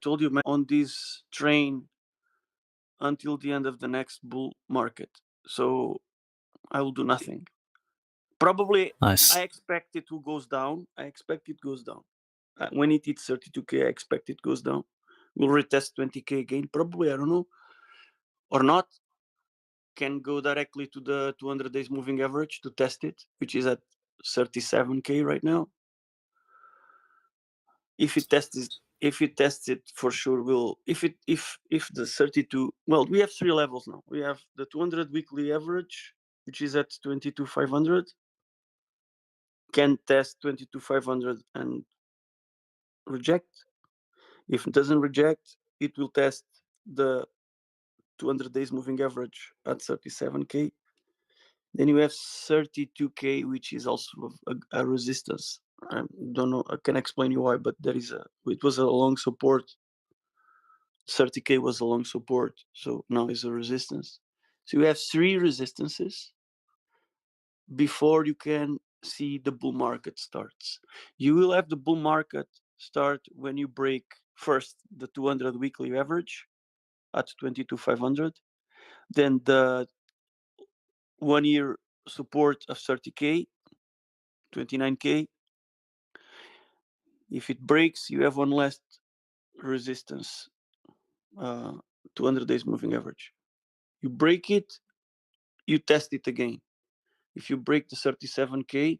told you, man, on this train until the end of the next bull market. So I will do nothing. Probably I Nice. expect it will goes down. I expect it goes down. When it hits 32K, I expect it goes down. We'll retest 20K again. Probably, I don't know. Or not. Can go directly to the 200 days moving average to test it, which is at 37K right now. If it tests it, for sure will. If the 32, well, we have three levels now. We have the 200 weekly average, which is at 22,500. Can test 22,500 and reject. If it doesn't reject, it will test the 200 days moving average at 37K. Then you have 32K, which is also a resistance. I don't know. I can explain you why, but there is a. It was a long support. 30K was a long support, so now is a resistance. So you have three resistances before you can see the bull market starts. You will have the bull market start when you break first the 200 weekly average at 22,500, then the 1 year support of 30K, 29K. If it breaks, you have one last resistance, uh, 200 days moving average. You break it, you test it again. If you break the 37K,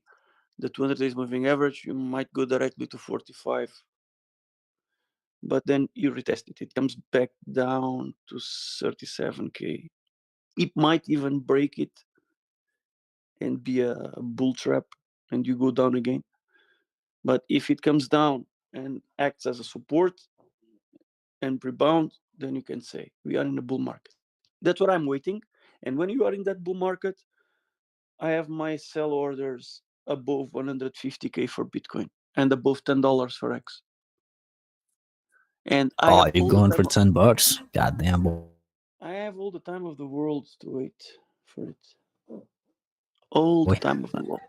the 200 days moving average, you might go directly to 45. But then you retest it. It comes back down to 37K. It might even break it and be a bull trap and you go down again. But if it comes down and acts as a support and rebound, then you can say we are in a bull market. That's what I'm waiting. And when you are in that bull market, I have my sell orders above 150K for Bitcoin and above $10 for X. And I Oh, have you're all the going for time. $10? Goddamn, boy. I have all the time of the world to wait for it. All the time of the world.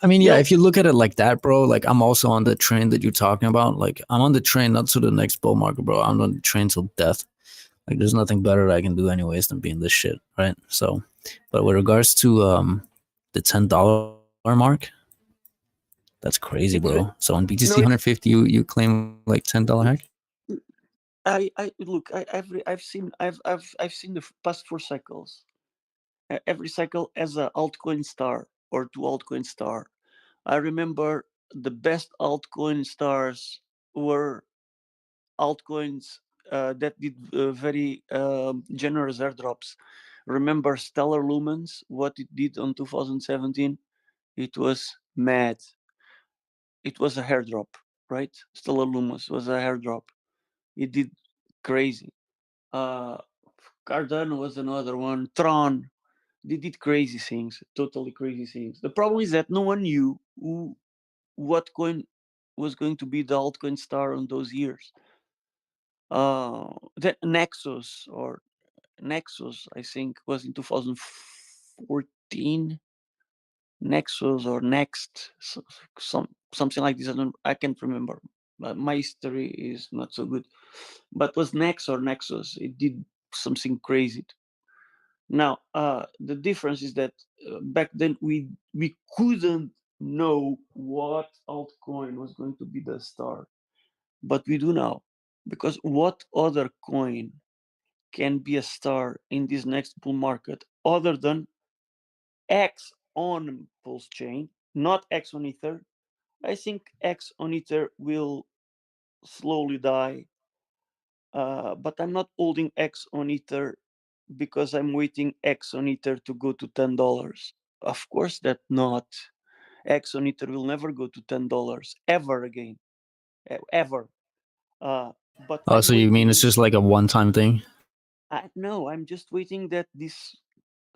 I mean, yeah, Yeah, if you look at it like that, bro, like I'm also on the train that you're talking about. Like I'm on the train not to the next bull market, bro. I'm on the train till death. Like there's nothing better I can do anyways than be in this shit, right? So, but with regards to the $10 mark, that's crazy, it's bro. So on BTC no, it's 150, you claim like $10 hack? I look. I've seen the past four cycles. Every cycle has a altcoin star or two altcoin star. I remember the best altcoin stars were altcoins that did very generous airdrops. Remember Stellar Lumens, what it did on 2017? It was mad. It was a airdrop, right? Stellar Lumens was a airdrop. It did crazy. Uh, Cardano was another one. Tron, they did crazy things, totally crazy things. The problem is that no one knew what coin was going to be the altcoin star on those years. The Nexus, I think, was in 2014. Nexus or Next, something like this. I can't remember. My history is not so good. But was Nex or Nexus? It did something crazy. Now, the difference is that back then we couldn't know what altcoin was going to be the star, but we do now, because what other coin can be a star in this next bull market other than X on Pulsechain, not X on Ether? I think X on Ether will slowly die, but I'm not holding X on Ether because I'm waiting X on Ether to go to $10. Of course, that not. X on Ether will never go to $10 ever again, ever. But Oh, I'm so you mean it's waiting. just like a one-time thing? No, I'm just waiting that this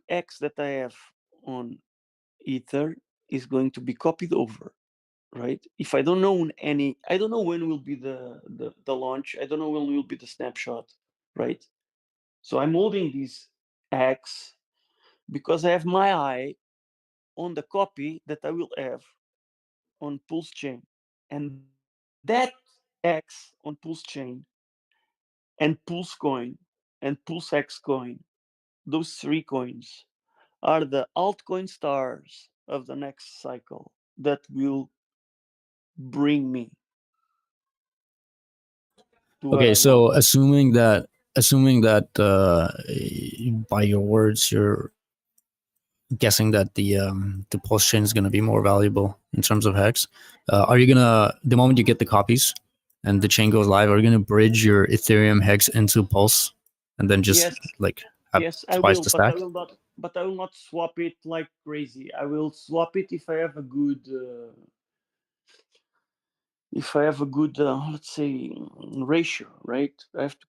X that I have on Ether is going to be copied over, right? If I don't know any, I don't know when will be the launch. I don't know when will be the snapshot, right? So I'm holding this X because I have my eye on the copy that I will have on Pulsechain, and that X on Pulsechain, and Pulsecoin, and PulseX coin. Those three coins are the altcoin stars of the next cycle that will bring me to what Okay, I want. so assuming that by your words you're guessing that the pulse chain is going to be more valuable in terms of hex, are you gonna, the moment you get the copies and the chain goes live, are you gonna bridge your Ethereum hex into Pulse and then just Yes, like have yes, I twice will, the but I stack? will not. But I will not swap it like crazy. I will swap it if I have a good, let's say, ratio. Right? I have to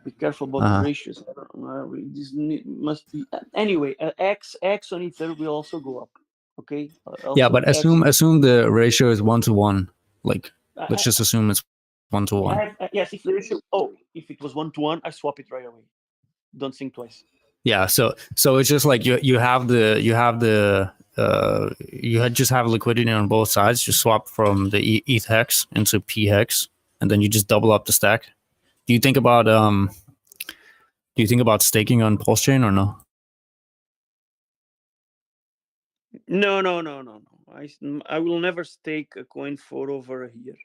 be careful about the Uh-huh. ratios. I don't know, must be anyway. X on Ether will also go up. Okay. Yeah, Also but X. assume the ratio is 1 to 1. Like, let's I, just assume it's 1 to 1. yes, if the ratio. Oh, if it was 1 to 1, I swap it right away. Don't think twice. Yeah, so it's just like you had just have liquidity on both sides. Just swap from the ETH hex into P hex, and then you just double up the stack. Do you think about staking on Pulse Chain or no? No, no, no, no, no. I will never stake a coin for over a year.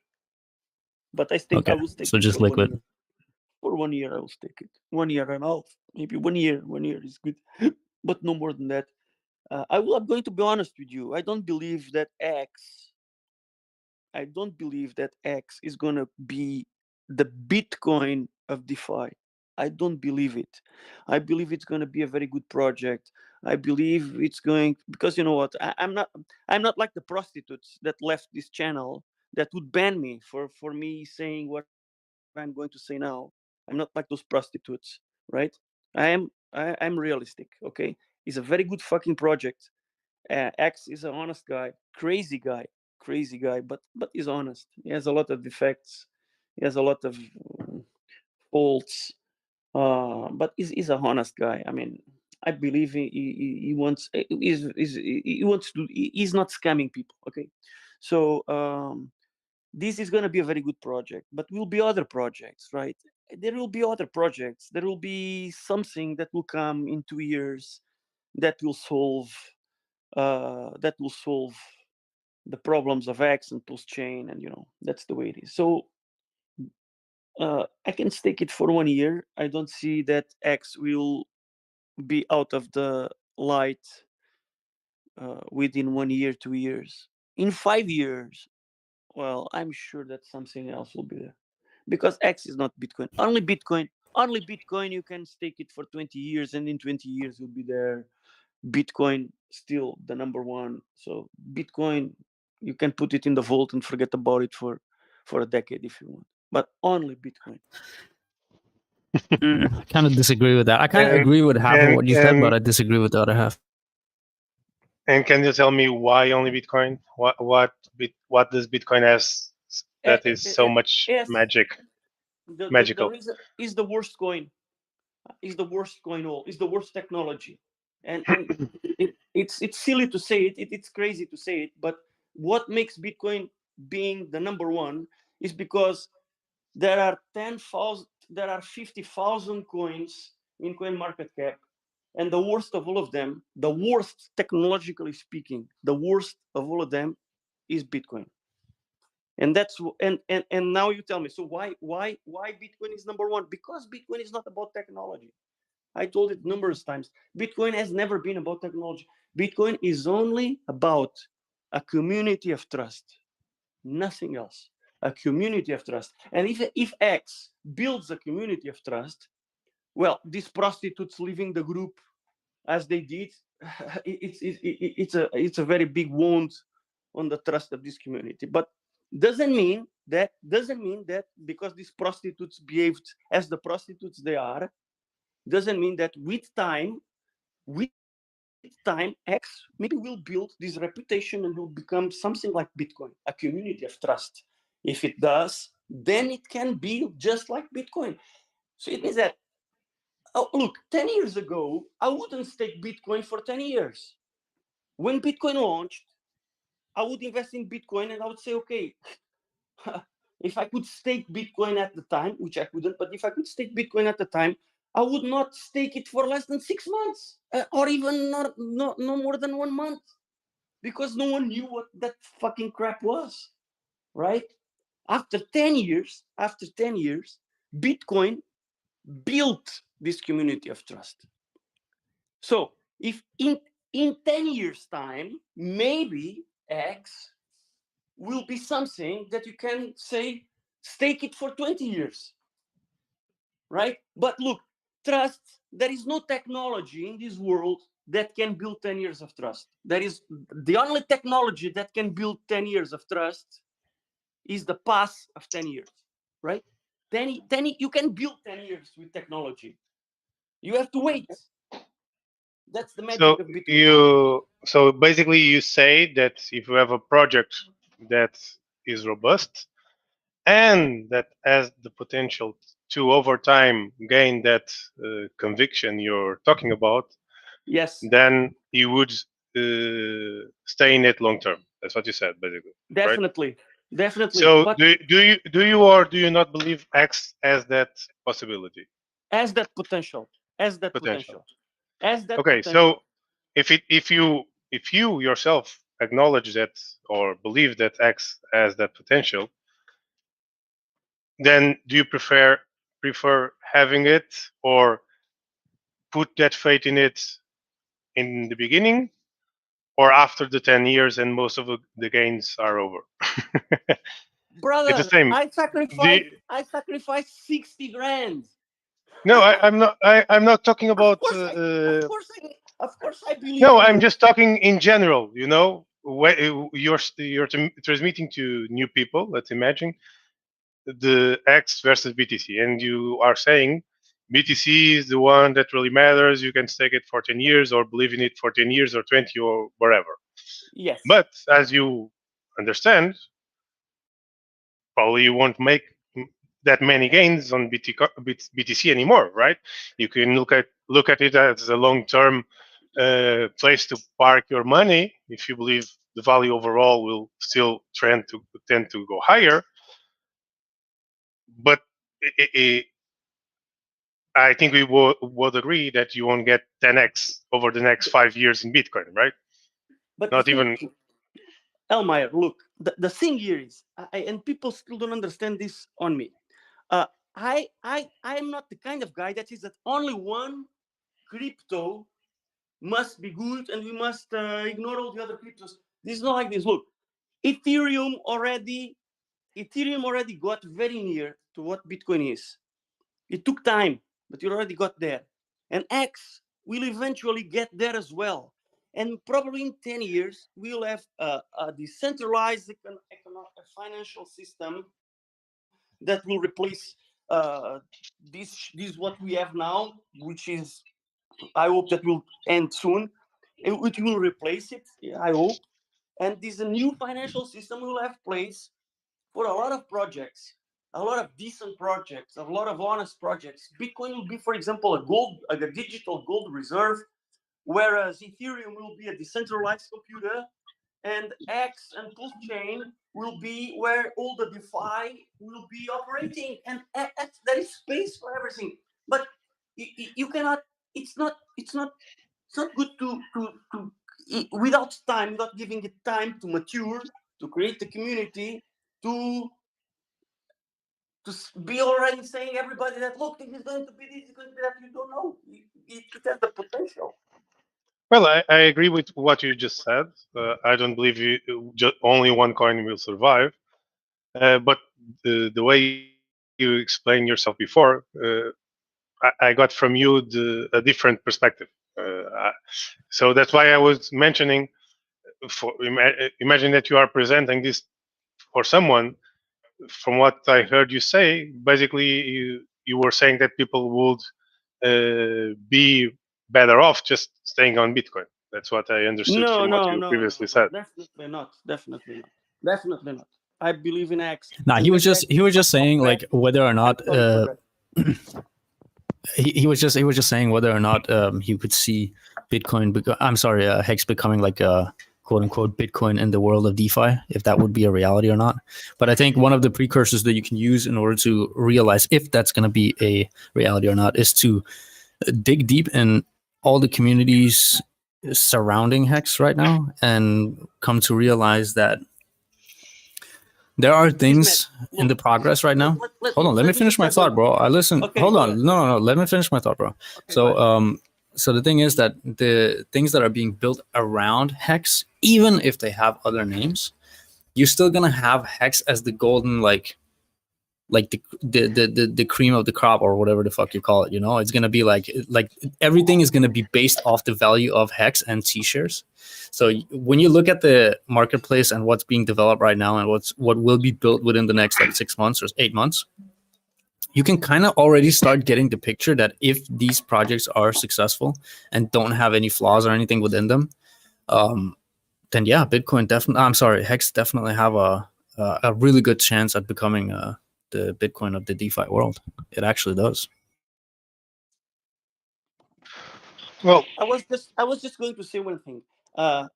But I Okay, will stake so it just for 1 year. liquid. For 1 year, I will stake it. 1 year and a half, maybe 1 year. 1 year is good, but no more than that. I'm going to be honest with you. I don't believe that X is going to be the Bitcoin of DeFi. I don't believe it. I believe it's going to be a very good project. I believe it's going, because you know what? I'm not like the prostitutes that left this channel that would ban me for me saying what I'm going to say now. I'm not like those prostitutes, right? I'm realistic. Okay, it's a very good fucking project. X is an honest guy, crazy guy, but he's honest. He has a lot of defects. He has a lot of faults, but he's a honest guy. I mean, I believe he wants he wants to. He's not scamming people. Okay, so this is going to be a very good project, but will be other projects, right? There will be other projects. There will be something that will come in 2 years that will solve the problems of X and Pulsechain, and that's the way it is. So I can stake it for 1 year. I don't see that X will be out of the light within 1 year, 2 years. In 5 years, well, I'm sure that something else will be there, because X is not Bitcoin. Only Bitcoin. You can stake it for 20 years, and in 20 years will be there. Bitcoin still the number one. So Bitcoin, you can put it in the vault and forget about it for a decade if you want. But only Bitcoin. I kind of disagree with that. I kind of And agree with half of and what you said, but and I disagree with the other half. and can you tell me why only Bitcoin? What does Bitcoin has that is so much Yes, the magical? reason is the worst coin. Is the worst coin all. Is the worst technology, and it's silly to say it. It's crazy to say it. But what makes Bitcoin being the number one is because there are 10,000, there are 50,000 coins in coin market cap, and the worst of all of them, the worst technologically speaking, the worst of all of them is Bitcoin. And that's and now you tell me, so why Bitcoin is number one? Because Bitcoin is not about technology. I told it numerous times. Bitcoin has never been about technology. Bitcoin is only about a community of trust, nothing else. A community of trust. And if X builds a community of trust, well, these prostitutes leaving the group as they did, it's a very big wound on the trust of this community. But doesn't mean that because these prostitutes behaved as the prostitutes they are, doesn't mean that with time, X maybe will build this reputation and will become something like Bitcoin, a community of trust. If it does, then it can be just like Bitcoin. So it means that, oh, look, 10 years ago, I wouldn't stake Bitcoin for 10 years. When Bitcoin launched, I would invest in Bitcoin and I would say, okay, if I could stake Bitcoin at the time, which I couldn't, but if I could stake Bitcoin at the time, I would not stake it for less than 6 months, or even no more than 1 month, because no one knew what that fucking crap was, right? After 10 years, Bitcoin built this community of trust. So if in 10 years' time, maybe X will be something that you can say, stake it for 20 years, right? But look, trust, there is no technology in this world that can build 10 years of trust. That is the only technology that can build 10 years of trust is the pass of 10 years, right? 10, you can build 10 years with technology. You have to wait. That's the magic of Bitcoin. So basically you say that if you have a project that is robust and that has the potential to over time gain that conviction you're talking about, yes, then you would stay in it long term. That's what you said, basically. Definitely, right? Definitely. So But do you or do you not believe X has that possibility? as that potential, Okay, so if you yourself acknowledge that or believe that X has that potential, then do you prefer having it or put that faith in it in the beginning or after the 10 years and most of the gains are over? It's the brother, same. I sacrificed 60 grand. No, I'm not. I'm not talking Of about. course, of course, I believe No, in I'm you. just talking in general. You know, you're transmitting to new people. Let's imagine the X versus BTC, and you are saying BTC is the one that really matters. You can stake it for 10 years or believe in it for 10 years or 20 or whatever. Yes, But as you understand, probably you won't make that many gains on BTC anymore, right? You can look at it as a long-term place to park your money if you believe the value overall will still tend to go higher. But I think we would agree that you won't get 10x over the next 5 years in Bitcoin, right? but the Not thing, even. Elmeyer, look, the thing here is, and people still don't understand this on me. I'm not the kind of guy that says that only one crypto must be good and we must ignore all the other cryptos. This is not like this. Look, Ethereum already got very near to what Bitcoin is. It took time, but it already got there. And X will eventually get there as well. And probably in 10 years, we'll have a decentralized financial system that will replace this what we have now, which is, I hope that will end soon. It will replace it, I hope. And this new financial system will have place for a lot of projects, a lot of decent projects, a lot of honest projects. Bitcoin will be, for example, a digital gold reserve, whereas Ethereum will be a decentralized computer, and X and Pulsechain will be where all the DeFi will be operating, and there is space for everything. But you cannot. It's not. It's not good to without time, without giving it time to mature, to create the community, to be already saying everybody that look, this is going to be this, is going to be that. You don't know. It has the potential. Well, I agree with what you just said. I don't believe only one coin will survive. But the way you explained yourself before, I got from you a different perspective. So that's why I was mentioning. Imagine that you are presenting this for someone. From what I heard you say, basically you were saying that people would be better off just staying on Bitcoin. That's what I understood No, from what no, you no, no, previously no. said. Definitely not. Definitely not. Definitely not. I believe in X. Nah, And he was just saying like whether or not sorry for that. he was just saying whether or not he could see Bitcoin. I'm sorry, Hex becoming like quote unquote Bitcoin in the world of DeFi, if that would be a reality or not. But I think one of the precursors that you can use in order to realize if that's going to be a reality or not is to dig deep in all the communities surrounding Hex right now and come to realize that there are things in the progress right now. Hold on, let me finish my thought, bro. I listen. Okay, hold on, no. Let me finish my thought, bro. Okay, so, so the thing is that the things that are being built around Hex, even if they have other names, you're still gonna have Hex as the golden, like the cream of the crop or whatever the fuck you call it. You know, it's gonna be like everything is gonna be based off the value of Hex and T-shares. So when you look at the marketplace and what's being developed right now and what will be built within the next like 6 months or 8 months, you can kind of already start getting the picture that if these projects are successful and don't have any flaws or anything within them, then yeah, Bitcoin definitely. I'm sorry, Hex definitely have a really good chance at becoming the Bitcoin of the DeFi world. It actually does. Well, I was just going to say one thing.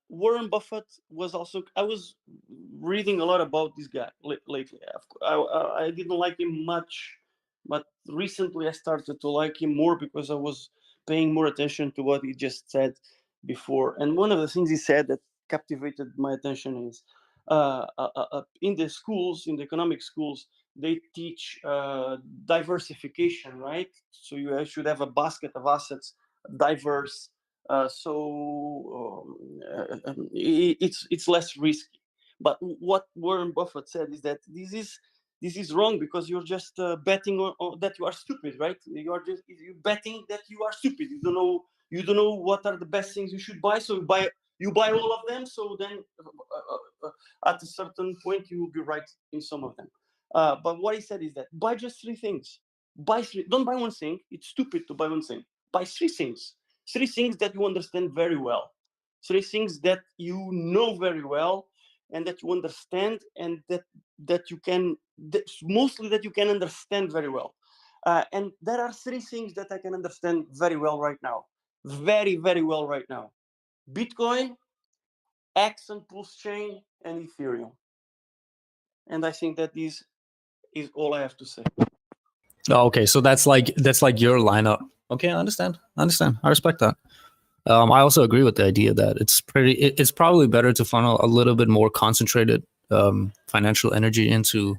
Warren Buffett was also. I was reading a lot about this guy lately. I didn't like him much, but recently I started to like him more because I was paying more attention to what he just said before. And one of the things he said that captivated my attention is in the schools, in the economic schools, they teach diversification, right? So you should have a basket of assets, diverse, it's less risky. But what Warren Buffett said is that this is wrong because you're just betting on that you are stupid, right? You're betting that you are stupid. You don't know what are the best things you should buy, so you buy all of them. So then at a certain point you will be right in some of them. But what he said is that buy just three things. Buy three. Don't buy one thing. It's stupid to buy one thing. Buy three things. Three things that you understand very well. Three things that you know very well and that you understand and that you can mostly that you can understand very well. And there are three things that I can understand very well right now. Very, very well right now. Bitcoin, X and Pulsechain, and Ethereum. And I think that this is all I have to say. Oh, okay, so that's like your lineup. Okay, I understand. I respect that. I also agree with the idea that it's probably better to funnel a little bit more concentrated financial energy into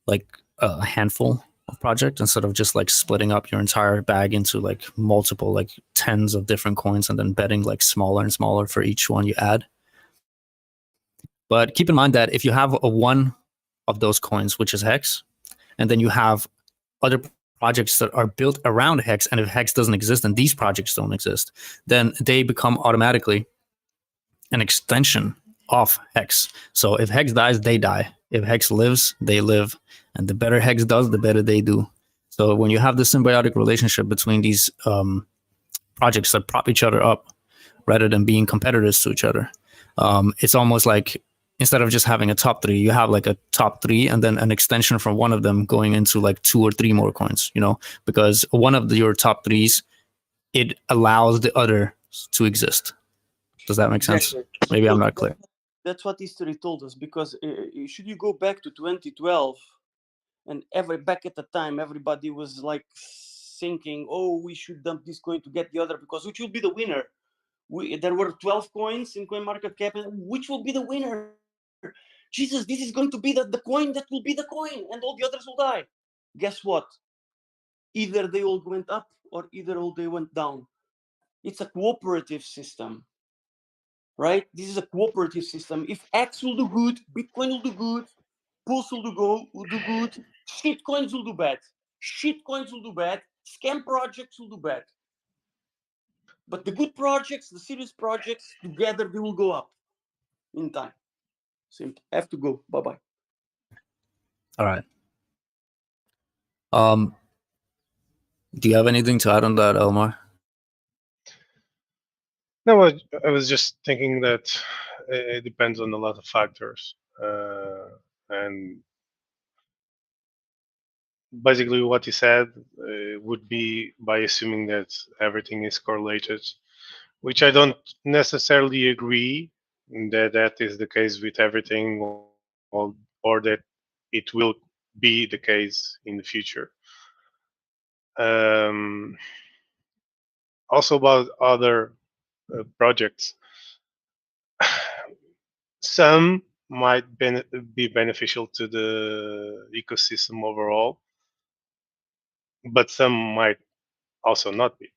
like a handful of projects instead of just like splitting up your entire bag into like multiple like tens of different coins and then betting like smaller and smaller for each one you add. But keep in mind that if you have a one of those coins, which is Hex, and then you have other projects that are built around Hex, and if Hex doesn't exist and these projects don't exist, then they become automatically an extension of Hex. So if Hex dies, they die. If Hex lives, they live. And the better Hex does, the better they do. So when you have this symbiotic relationship between these projects that prop each other up rather than being competitors to each other, it's almost like instead of just having a top three, you have like a top three and then an extension from one of them going into like two or three more coins, you know, because one of your top threes, it allows the other to exist. Does that make sense? Maybe I'm not clear. That's what history told us, because should you go back to 2012 and back at the time, everybody was like thinking, oh, we should dump this coin to get the other, because which will be the winner? There were 12 coins in CoinMarketCap, and which will be the winner? Jesus, this is going to be the coin that will be the coin, and all the others will die. Guess what? Either they all went up or either all they went down. It's a cooperative system, right? This is a cooperative system. If X will do good, Bitcoin will do good, Pulse will do good, shit coins will do bad. Shit coins will do bad. Scam projects will do bad. But the good projects, the serious projects, together they will go up in time. Simple. I have to go. Bye-bye. All right. Do you have anything to add on that, Elmar? No, I was just thinking that it depends on a lot of factors, and basically what he said would be by assuming that everything is correlated, which I don't necessarily agree that is the case with everything, or that it will be the case in the future. Also about other projects, some might be beneficial to the ecosystem overall, but some might also not be,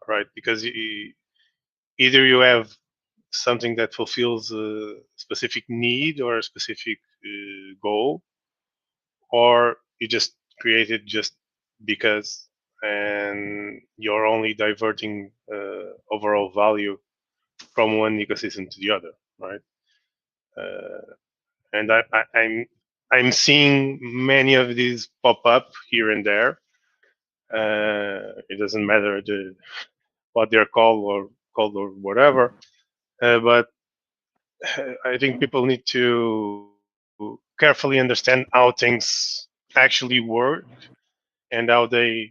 right? Because either you have something that fulfills a specific need or a specific goal, or you just create it just because, and you're only diverting overall value from one ecosystem to the other, right? And I'm seeing many of these pop up here and there. It doesn't matter what they're called or whatever, but I think people need to carefully understand how things actually work and how they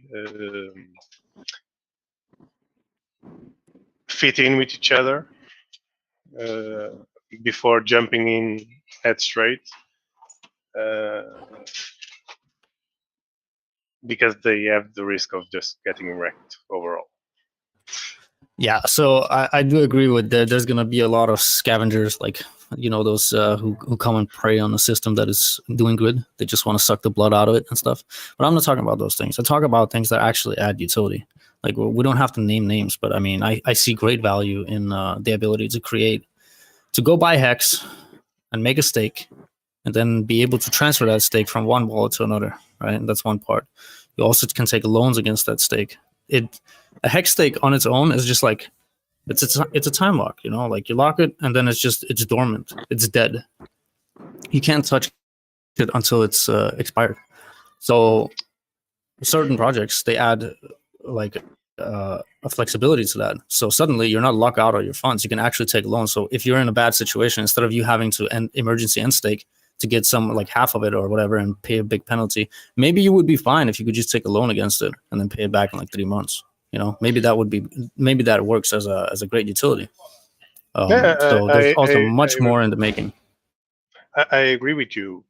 fit in with each other uh, before jumping in head straight, uh, because they have the risk of just getting wrecked overall. Yeah, so I do agree with that. There's gonna be a lot of scavengers, like those who come and prey on a system that is doing good. They just want to suck the blood out of it and stuff. But I'm not talking about those things. I talk about things that actually add utility. Like we don't have to name names, but I mean I see great value in the ability to go buy Hex and make a stake, and then be able to transfer that stake from one wallet to another. Right, and that's one part. You also can take loans against that stake. A Hex stake on its own is just like it's a time lock, like you lock it and then it's dormant, it's dead. You can't touch it until it's expired. So certain projects, they add like a flexibility to that. So suddenly you're not locked out of your funds. You can actually take a loan. So if you're in a bad situation, instead of you having to emergency end stake to get some like half of it or whatever and pay a big penalty, maybe you would be fine if you could just take a loan against it and then pay it back in like 3 months. Maybe that works as a great utility. So there's also much more in the making. I agree with you,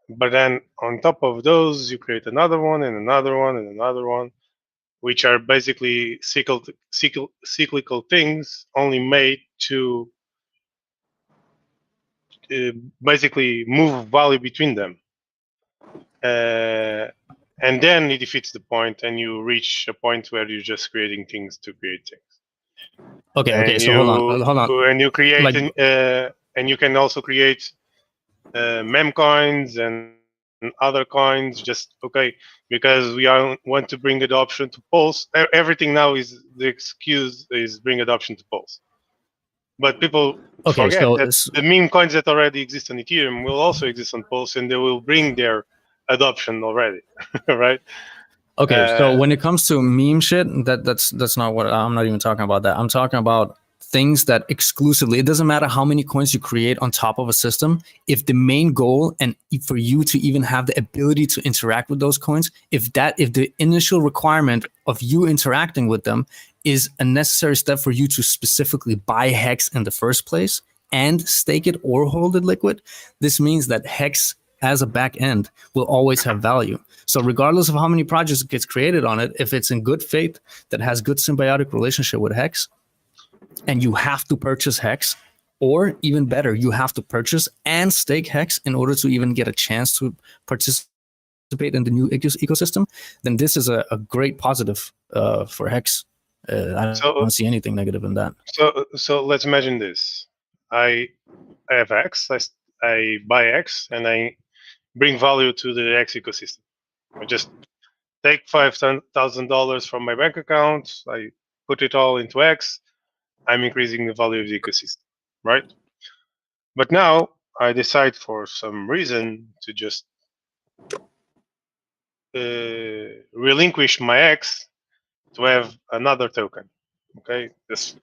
but then on top of those, you create another one and another one and another one, which are basically cyclical things, only made to basically move value between them. And then it defeats the point, and you reach a point where you're just creating things to create things. Okay. So hold on. And you create, like, and you can also create mem coins and other coins. Just because we want to bring adoption to Pulse. Everything now is the excuse is bring adoption to Pulse. But people forget that the meme coins that already exist on Ethereum will also exist on Pulse, and they will bring their adoption already, right? Okay, so when it comes to meme shit, that's not what I'm not even talking about. That I'm talking about things that exclusively. It doesn't matter how many coins you create on top of a system. If the main goal and for you to even have the ability to interact with those coins, if the initial requirement of you interacting with them is a necessary step for you to specifically buy Hex in the first place and stake it or hold it liquid, this means that Hex as a back end will always have value. So regardless of how many projects gets created on it, if it's in good faith that has good symbiotic relationship with Hex, and you have to purchase Hex, or even better, you have to purchase and stake Hex in order to even get a chance to participate in the new ecosystem, then this is a great positive for Hex. I don't see anything negative in that. So let's imagine this. I have X, I buy X, and I bring value to the X ecosystem. I just take $5,000 from my bank account, I put it all into X, I'm increasing the value of the ecosystem, right? But now I decide for some reason to just relinquish my X to have another token. Okay, this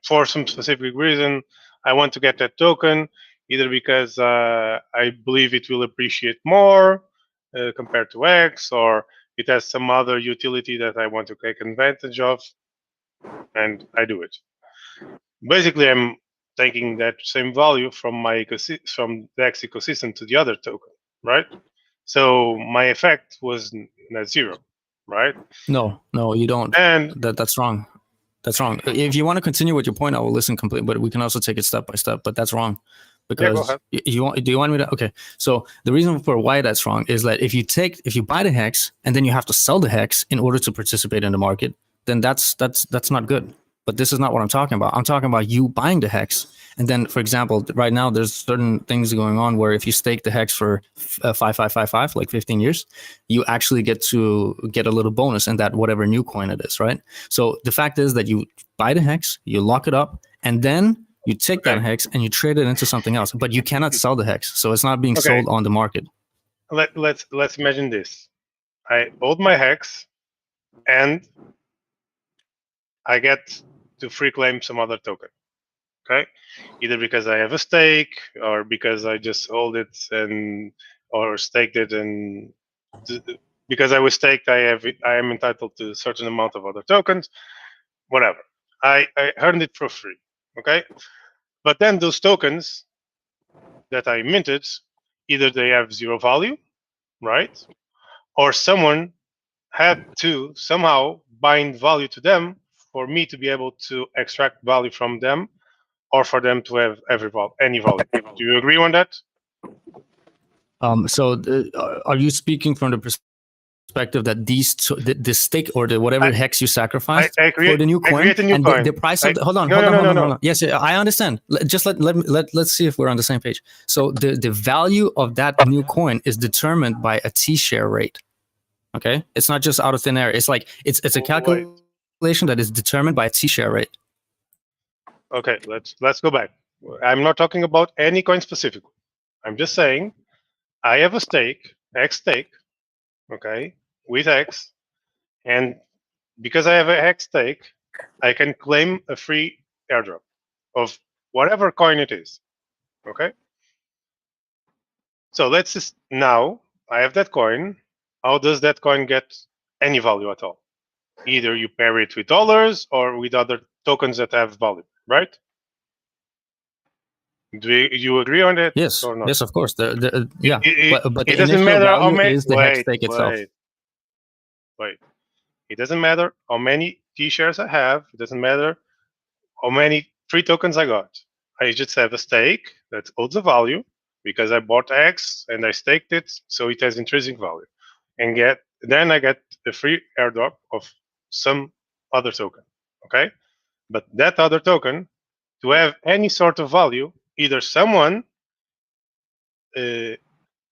for some specific reason, I want to get that token either because I believe it will appreciate more compared to X, or it has some other utility that I want to take advantage of, and I do it. Basically, I'm taking that same value from my from the HEX ecosystem to the other token, right? So my effect was net zero, right? No, you don't. And That's wrong. That's wrong. If you want to continue with your point, I will listen completely. But we can also take it step by step. But that's wrong, yeah, go because ahead. do you want me to? Okay. So the reason for why that's wrong is that if you buy the hex and then you have to sell the hex in order to participate in the market, then that's not good. But this is not what I'm talking about. I'm talking about you buying the hex. And then, for example, right now there's certain things going on where if you stake the hex for 5555, like 15 years, you actually get a little bonus in that whatever new coin it is, right? So the fact is that you buy the hex, you lock it up, and then you take that hex and you trade it into something else. But you cannot sell the hex, so it's not being sold on the market. Let's imagine this. I hold my hex, and I get to free claim some other token. Okay, either because I have a stake, or because I just hold it or staked it, and because I was staked, I am entitled to a certain amount of other tokens. Whatever, I earned it for free. Okay, but then those tokens that I minted, either they have zero value, right, or someone had to somehow bind value to them for me to be able to extract value from them, or for them to have any value. Do you agree on that? So are you speaking from the perspective that the stake or the whatever hex you sacrificed for the new coin and the price of hold on. Yes, I understand. Let's see if we're on the same page. So the value of that new coin is determined by a T-share rate. Okay, it's not just out of thin air. It's like it's a calculation that is determined by a T-share rate. Okay, let's go back. I'm not talking about any coin specifically. I'm just saying I have a stake, X stake, okay, with X, and because I have a X stake, I can claim a free airdrop of whatever coin it is. Okay. So let's just now I have that coin. How does that coin get any value at all? Either you pair it with dollars or with other tokens that have value, right? Do you agree on that? Yes, or not? yes, of course. But the it doesn't initial matter value how many. is the hex stake itself. Wait. It doesn't matter how many T-shares I have. It doesn't matter how many free tokens I got. I just have a stake that holds a value because I bought X and I staked it, so it has intrinsic value. And then I get a free airdrop of some other token. Okay, but that other token, to have any sort of value, either someone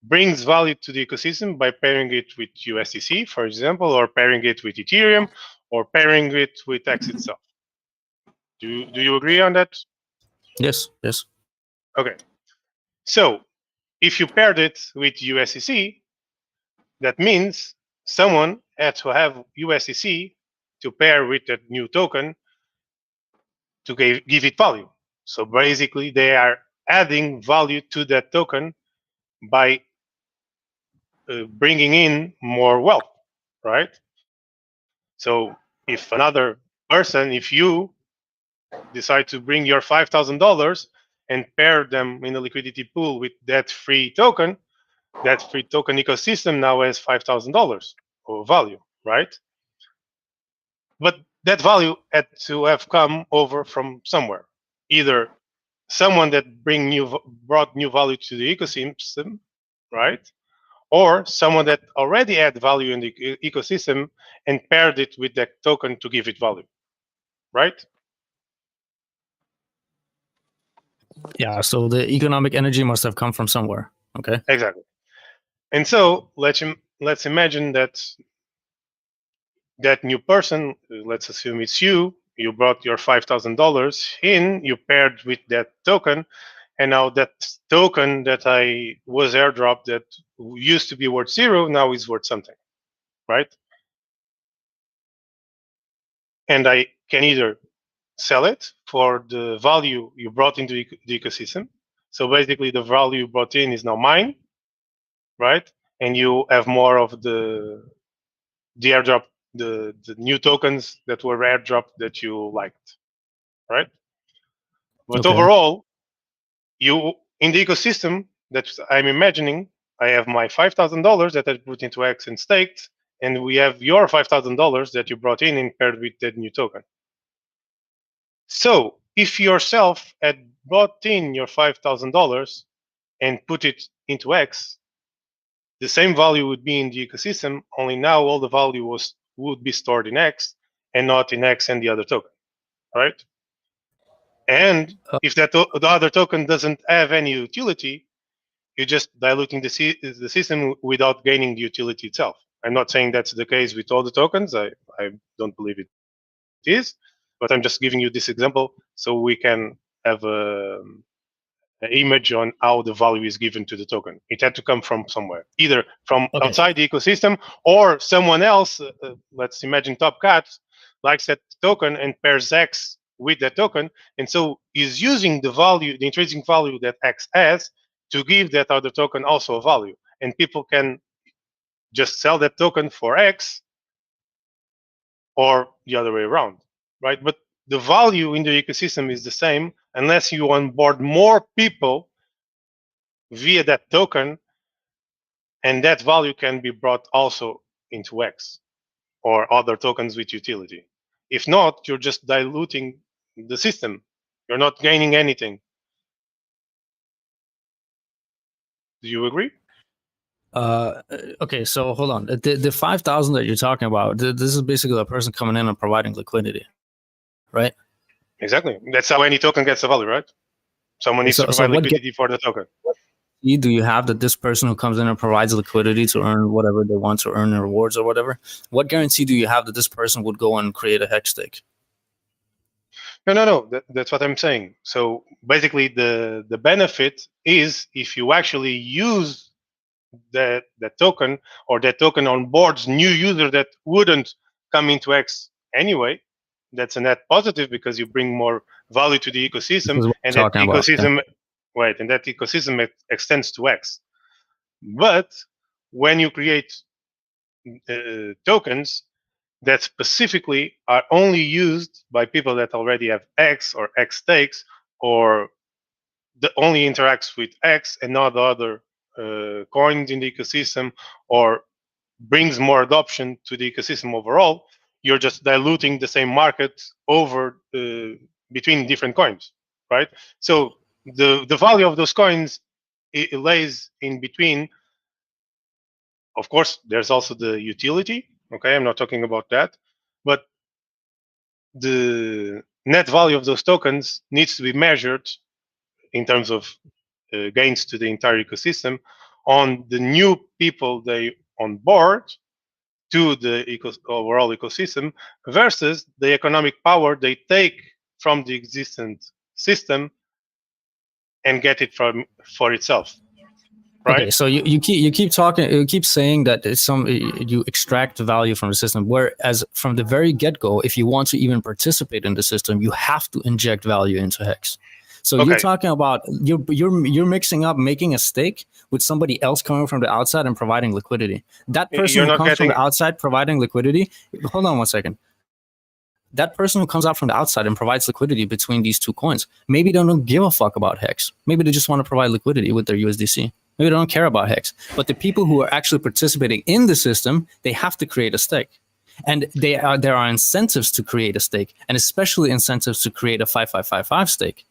brings value to the ecosystem by pairing it with USDC, for example, or pairing it with Ethereum, or pairing it with X itself. Do you agree on that? Yes, yes. Okay. So if you paired it with USDC, that means someone had to have USDC to pair with that new token to give it value. So basically, they are adding value to that token by bringing in more wealth, right? So if another person, if you decide to bring your $5,000 and pair them in a liquidity pool with that free token ecosystem now has $5,000 of value, right? But that value had to have come over from somewhere, either someone that brought new value to the ecosystem, right? Or someone that already had value in the ecosystem and paired it with that token to give it value, right? Yeah, so the economic energy must have come from somewhere. Okay. Exactly. And so let's imagine that that new person, let's assume it's you brought your $5,000 in, you paired with that token, and now that token that I was airdropped that used to be worth zero now is worth something, right? And I can either sell it for the value you brought into the ecosystem. So basically, the value you brought in is now mine, right? And you have more of the airdrop, the new tokens that were airdropped that you liked, right? But Okay. overall, you in the ecosystem that I'm imagining, I have my $5,000 that I put into X and staked, and we have your $5,000 that you brought in and paired with that new token. So if yourself had brought in your $5,000 and put it into X, the same value would be in the ecosystem, only now all the value would be stored in X and not in X and the other token, right? And if the other token doesn't have any utility, you're just diluting the system without gaining the utility itself. I'm not saying that's the case with all the tokens. I don't believe it is, but I'm just giving you this example so we can have an image on how the value is given to the token. It had to come from somewhere, either from outside the ecosystem or someone else. Let's imagine Top Cat likes that token and pairs X with that token, and so is using the value, the intrinsic value that X has, to give that other token also a value. And people can just sell that token for X or the other way around, right? But the value in the ecosystem is the same unless you onboard more people via that token, and that value can be brought also into X or other tokens with utility. If not, you're just diluting the system. You're not gaining anything. Do you agree? Okay, so hold on. The 5,000 that you're talking about, this is basically a person coming in and providing liquidity, right? Exactly. That's how any token gets a value, right? Someone needs to provide liquidity for the token. Do you have that this person who comes in and provides liquidity to earn whatever they want to earn rewards or whatever? What guarantee do you have that this person would go and create a HEX stake? No. That's what I'm saying. So basically, the benefit is if you actually use that token, or that token onboards new user that wouldn't come into X anyway. That's a net positive because you bring more value to the ecosystem, and that ecosystem, right? And that ecosystem extends to X. But when you create tokens that specifically are only used by people that already have X or X stakes, or that only interacts with X and not other coins in the ecosystem, or brings more adoption to the ecosystem overall, you're just diluting the same market over between different coins, right? So the value of those coins, it lays in between. Of course, there's also the utility. Okay, I'm not talking about that, but the net value of those tokens needs to be measured in terms of gains to the entire ecosystem on the new people they onboard to the overall ecosystem versus the economic power they take from the existing system and get it for itself. Right? Okay, so you keep talking, you keep saying that it's you extract value from the system, whereas from the very get-go, if you want to even participate in the system, you have to inject value into HEX. So you're talking about you're mixing up making a stake with somebody else coming from the outside and providing liquidity. That person who comes from the outside providing liquidity. Hold on one second. That person who comes out from the outside and provides liquidity between these two coins, maybe they don't give a fuck about HEX. Maybe they just want to provide liquidity with their USDC. Maybe they don't care about HEX. But the people who are actually participating in the system, they have to create a stake. And there are incentives to create a stake, and especially incentives to create a 5555 stake.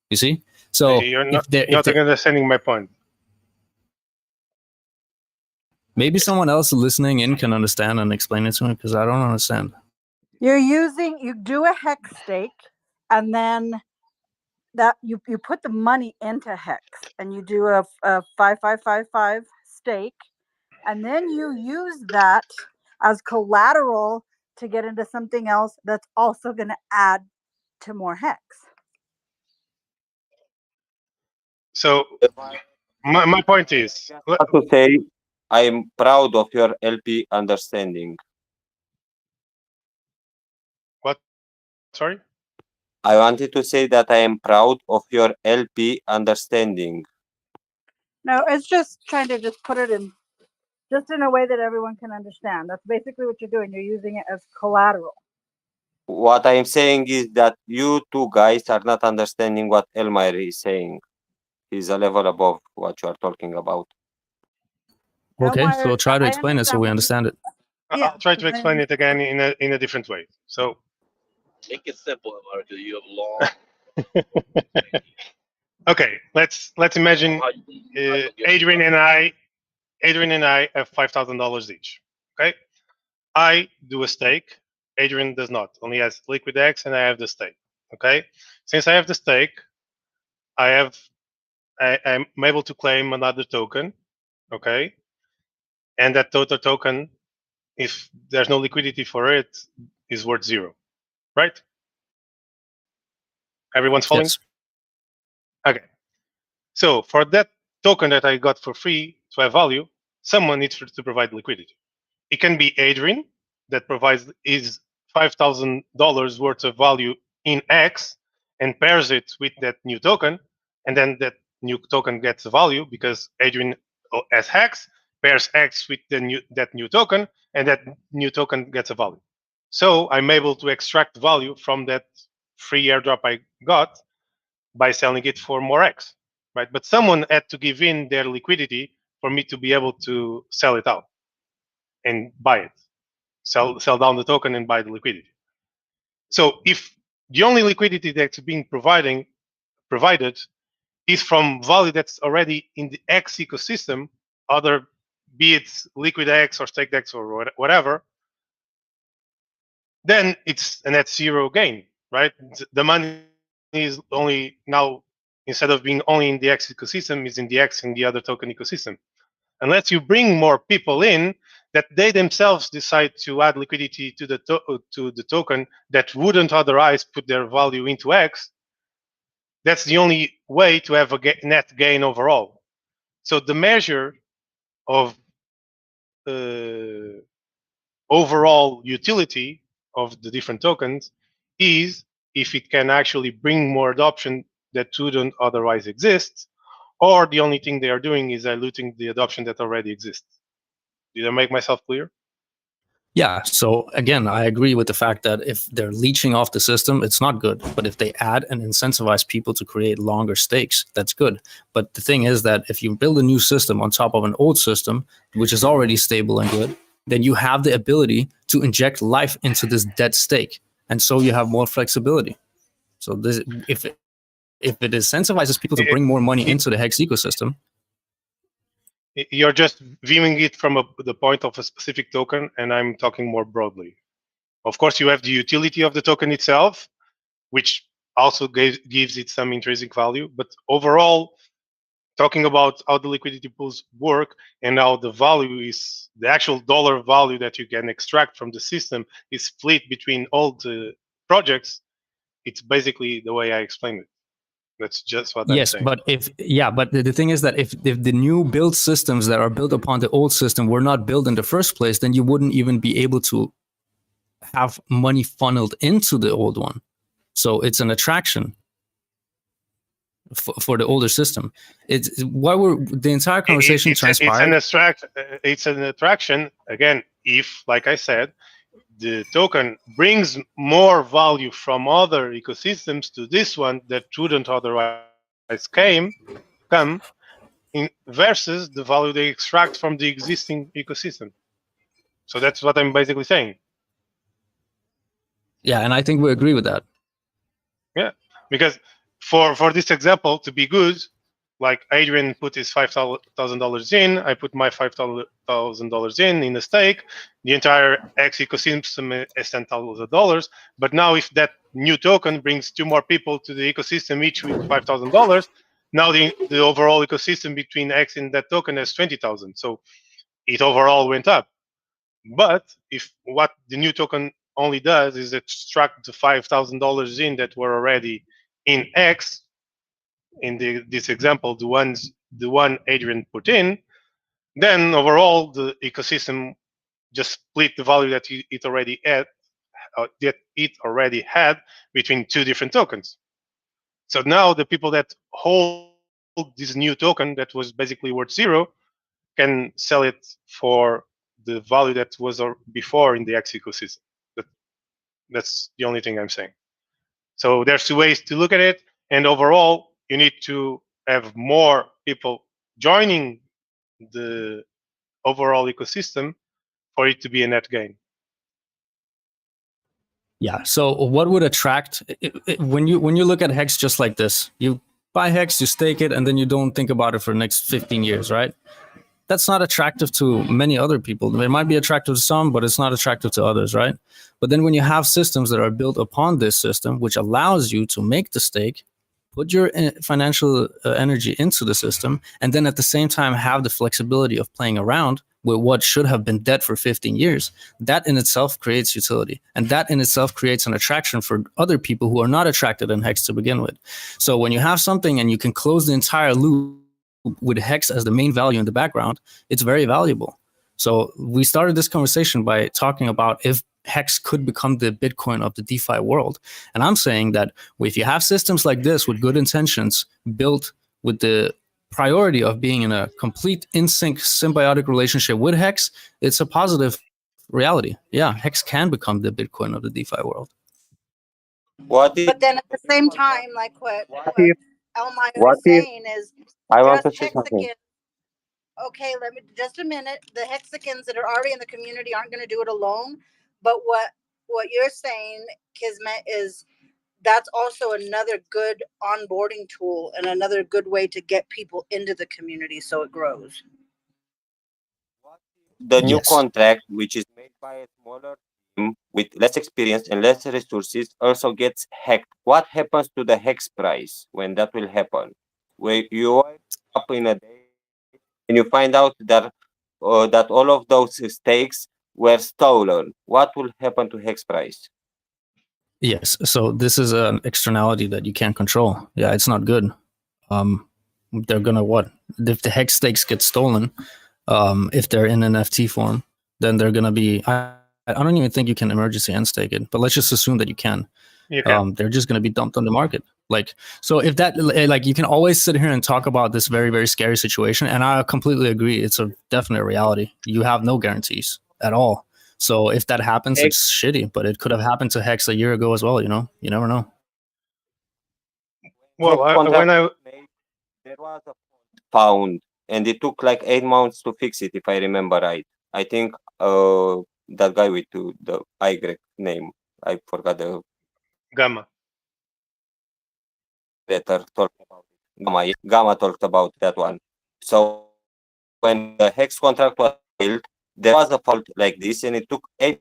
You see? So you're not understanding my point. Maybe someone else listening in can understand and explain it to me, because I don't understand. You do a HEX stake, and then that you put the money into HEX, and you do a 5555 stake, and then you use that as collateral to get into something else that's also going to add to more HEX. So my point is, to say, I'm proud of your LP understanding. What? Sorry? I wanted to say that I am proud of your LP understanding. No, it's just trying to just put it in just in a way that everyone can understand. That's basically what you're doing. You're using it as collateral. What I'm saying is that you two guys are not understanding what Elmire is saying. He's a level above what you are talking about. Okay, so Elmire, try to I explain it so we what you- understand it. Yeah, I'll try to I explain it again in a different way. So Make it simple, Marco. You have long. okay, let's imagine how you get Adrian and I have $5,000 each. Okay, I do a stake. Adrian does not. Only has Liquid X, and I have the stake. Okay, since I have the stake, I'm able to claim another token. Okay, and that total token, if there's no liquidity for it, is worth 0. Right? Everyone's following? Yes. Okay. So for that token that I got for free to have value, someone needs to provide liquidity. It can be Adrian that provides his $5,000 worth of value in X and pairs it with that new token, and then that new token gets value because Adrian as HEX pairs X with that new token, and that new token gets a value. So I'm able to extract value from that free airdrop I got by selling it for more X, right? But someone had to give in their liquidity for me to be able to sell it out and buy it, sell down the token and buy the liquidity. So if the only liquidity that's being provided is from value that's already in the X ecosystem, other be it Liquid X or Stake X or whatever, then it's a net zero gain, right? The money is only now, instead of being only in the X ecosystem, is in the X and the other token ecosystem. Unless you bring more people in that they themselves decide to add liquidity to the token that wouldn't otherwise put their value into X, that's the only way to have a net gain overall. So the measure of overall utility of the different tokens is if it can actually bring more adoption that wouldn't otherwise exist, or the only thing they are doing is diluting the adoption that already exists. Did I make myself clear? Yeah. So again, I agree with the fact that if they're leeching off the system, it's not good. But if they add and incentivize people to create longer stakes, that's good. But the thing is that if you build a new system on top of an old system, which is already stable and good, then you have the ability to inject life into this dead stake. And so you have more flexibility. So this, if it incentivizes people to bring more money into the HEX ecosystem, You're just viewing it from the point of a specific token, and I'm talking more broadly. Of course, you have the utility of the token itself, which also gives it some intrinsic value. But overall, talking about how the liquidity pools work and how the value is, the actual dollar value that you can extract from the system is split between all the projects, it's basically the way I explained it. That's just what I'm saying. but the thing is that if the new build systems that are built upon the old system were not built in the first place, then you wouldn't even be able to have money funneled into the old one. So it's an attraction for the older system. It's why we're the entire conversation transpired. It's an attraction again if, like I said, the token brings more value from other ecosystems to this one that wouldn't otherwise come in versus the value they extract from the existing ecosystem. So that's what I'm basically saying. Yeah, and I think we agree with that. Yeah, because for this example to be good, like Adrian put his $5,000 in, I put my $5,000 in the stake. The entire X ecosystem is $10,000. But now, if that new token brings 2 more people to the ecosystem, each with $5,000, now the overall ecosystem between X and that token is 20,000. So it overall went up. But if what the new token only does is extract the $5,000 in that were already in X, in this example, the one Adrian put in, then overall the ecosystem just split the value that it already had between 2 different tokens. So now the people that hold this new token that was basically worth 0 can sell it for the value that was before in the X ecosystem. That's the only thing I'm saying. So there's two ways to look at it, and overall, you need to have more people joining the overall ecosystem for it to be a net gain. Yeah. So what would attract when you look at Hex just like this? You buy Hex, you stake it, and then you don't think about it for the next 15 years, right? That's not attractive to many other people. It might be attractive to some, but it's not attractive to others, right? But then when you have systems that are built upon this system, which allows you to make the stake, put your financial energy into the system, and then at the same time have the flexibility of playing around with what should have been dead for 15 years, that in itself creates utility. And that in itself creates an attraction for other people who are not attracted in Hex to begin with. So when you have something and you can close the entire loop with Hex as the main value in the background, it's very valuable. So we started this conversation by talking about if Hex could become the Bitcoin of the DeFi world. And I'm saying that if you have systems like this with good intentions built with the priority of being in a complete in-sync symbiotic relationship with Hex, it's a positive reality. Yeah, Hex can become the Bitcoin of the DeFi world. What if, But then at the same time, like what if Elmire what is if saying is I want just to say something? hexagons. Okay, let me just a minute. The hexagons that are already in the community aren't going to do it alone. But what you're saying, Kismet, is that's also another good onboarding tool and another good way to get people into the community so it grows. The new Yes. contract, which is made by a smaller team with less experience and less resources, also gets hacked. What happens to the hex price when that will happen? Where you wake up in a day and you find out that that all of those stakes were stolen. What will happen to hex price? Yes. So this is an externality that you can't control. Yeah, it's not good. They're gonna what? If the Hex stakes get stolen, if they're in NFT form, then they're gonna be. I don't even think you can emergency unstake it, but let's just assume that you can. You can. They're just gonna be dumped on the market. Like, so if that, like, you can always sit here and talk about this very, very scary situation, and I completely agree. It's a definite reality. You have no guarantees at all. So if that happens, it's shitty, but it could have happened to Hex a year ago as well. You know, you never know. Well, Hex when contract I was made, there was a fault found, and it took like 8 months to fix it, if I remember right. I think that guy with the Y name, I forgot the Gamma. letter, talked about it. Gamma talked about that one. So when the Hex contract was built, there was a fault like this, and it took 8.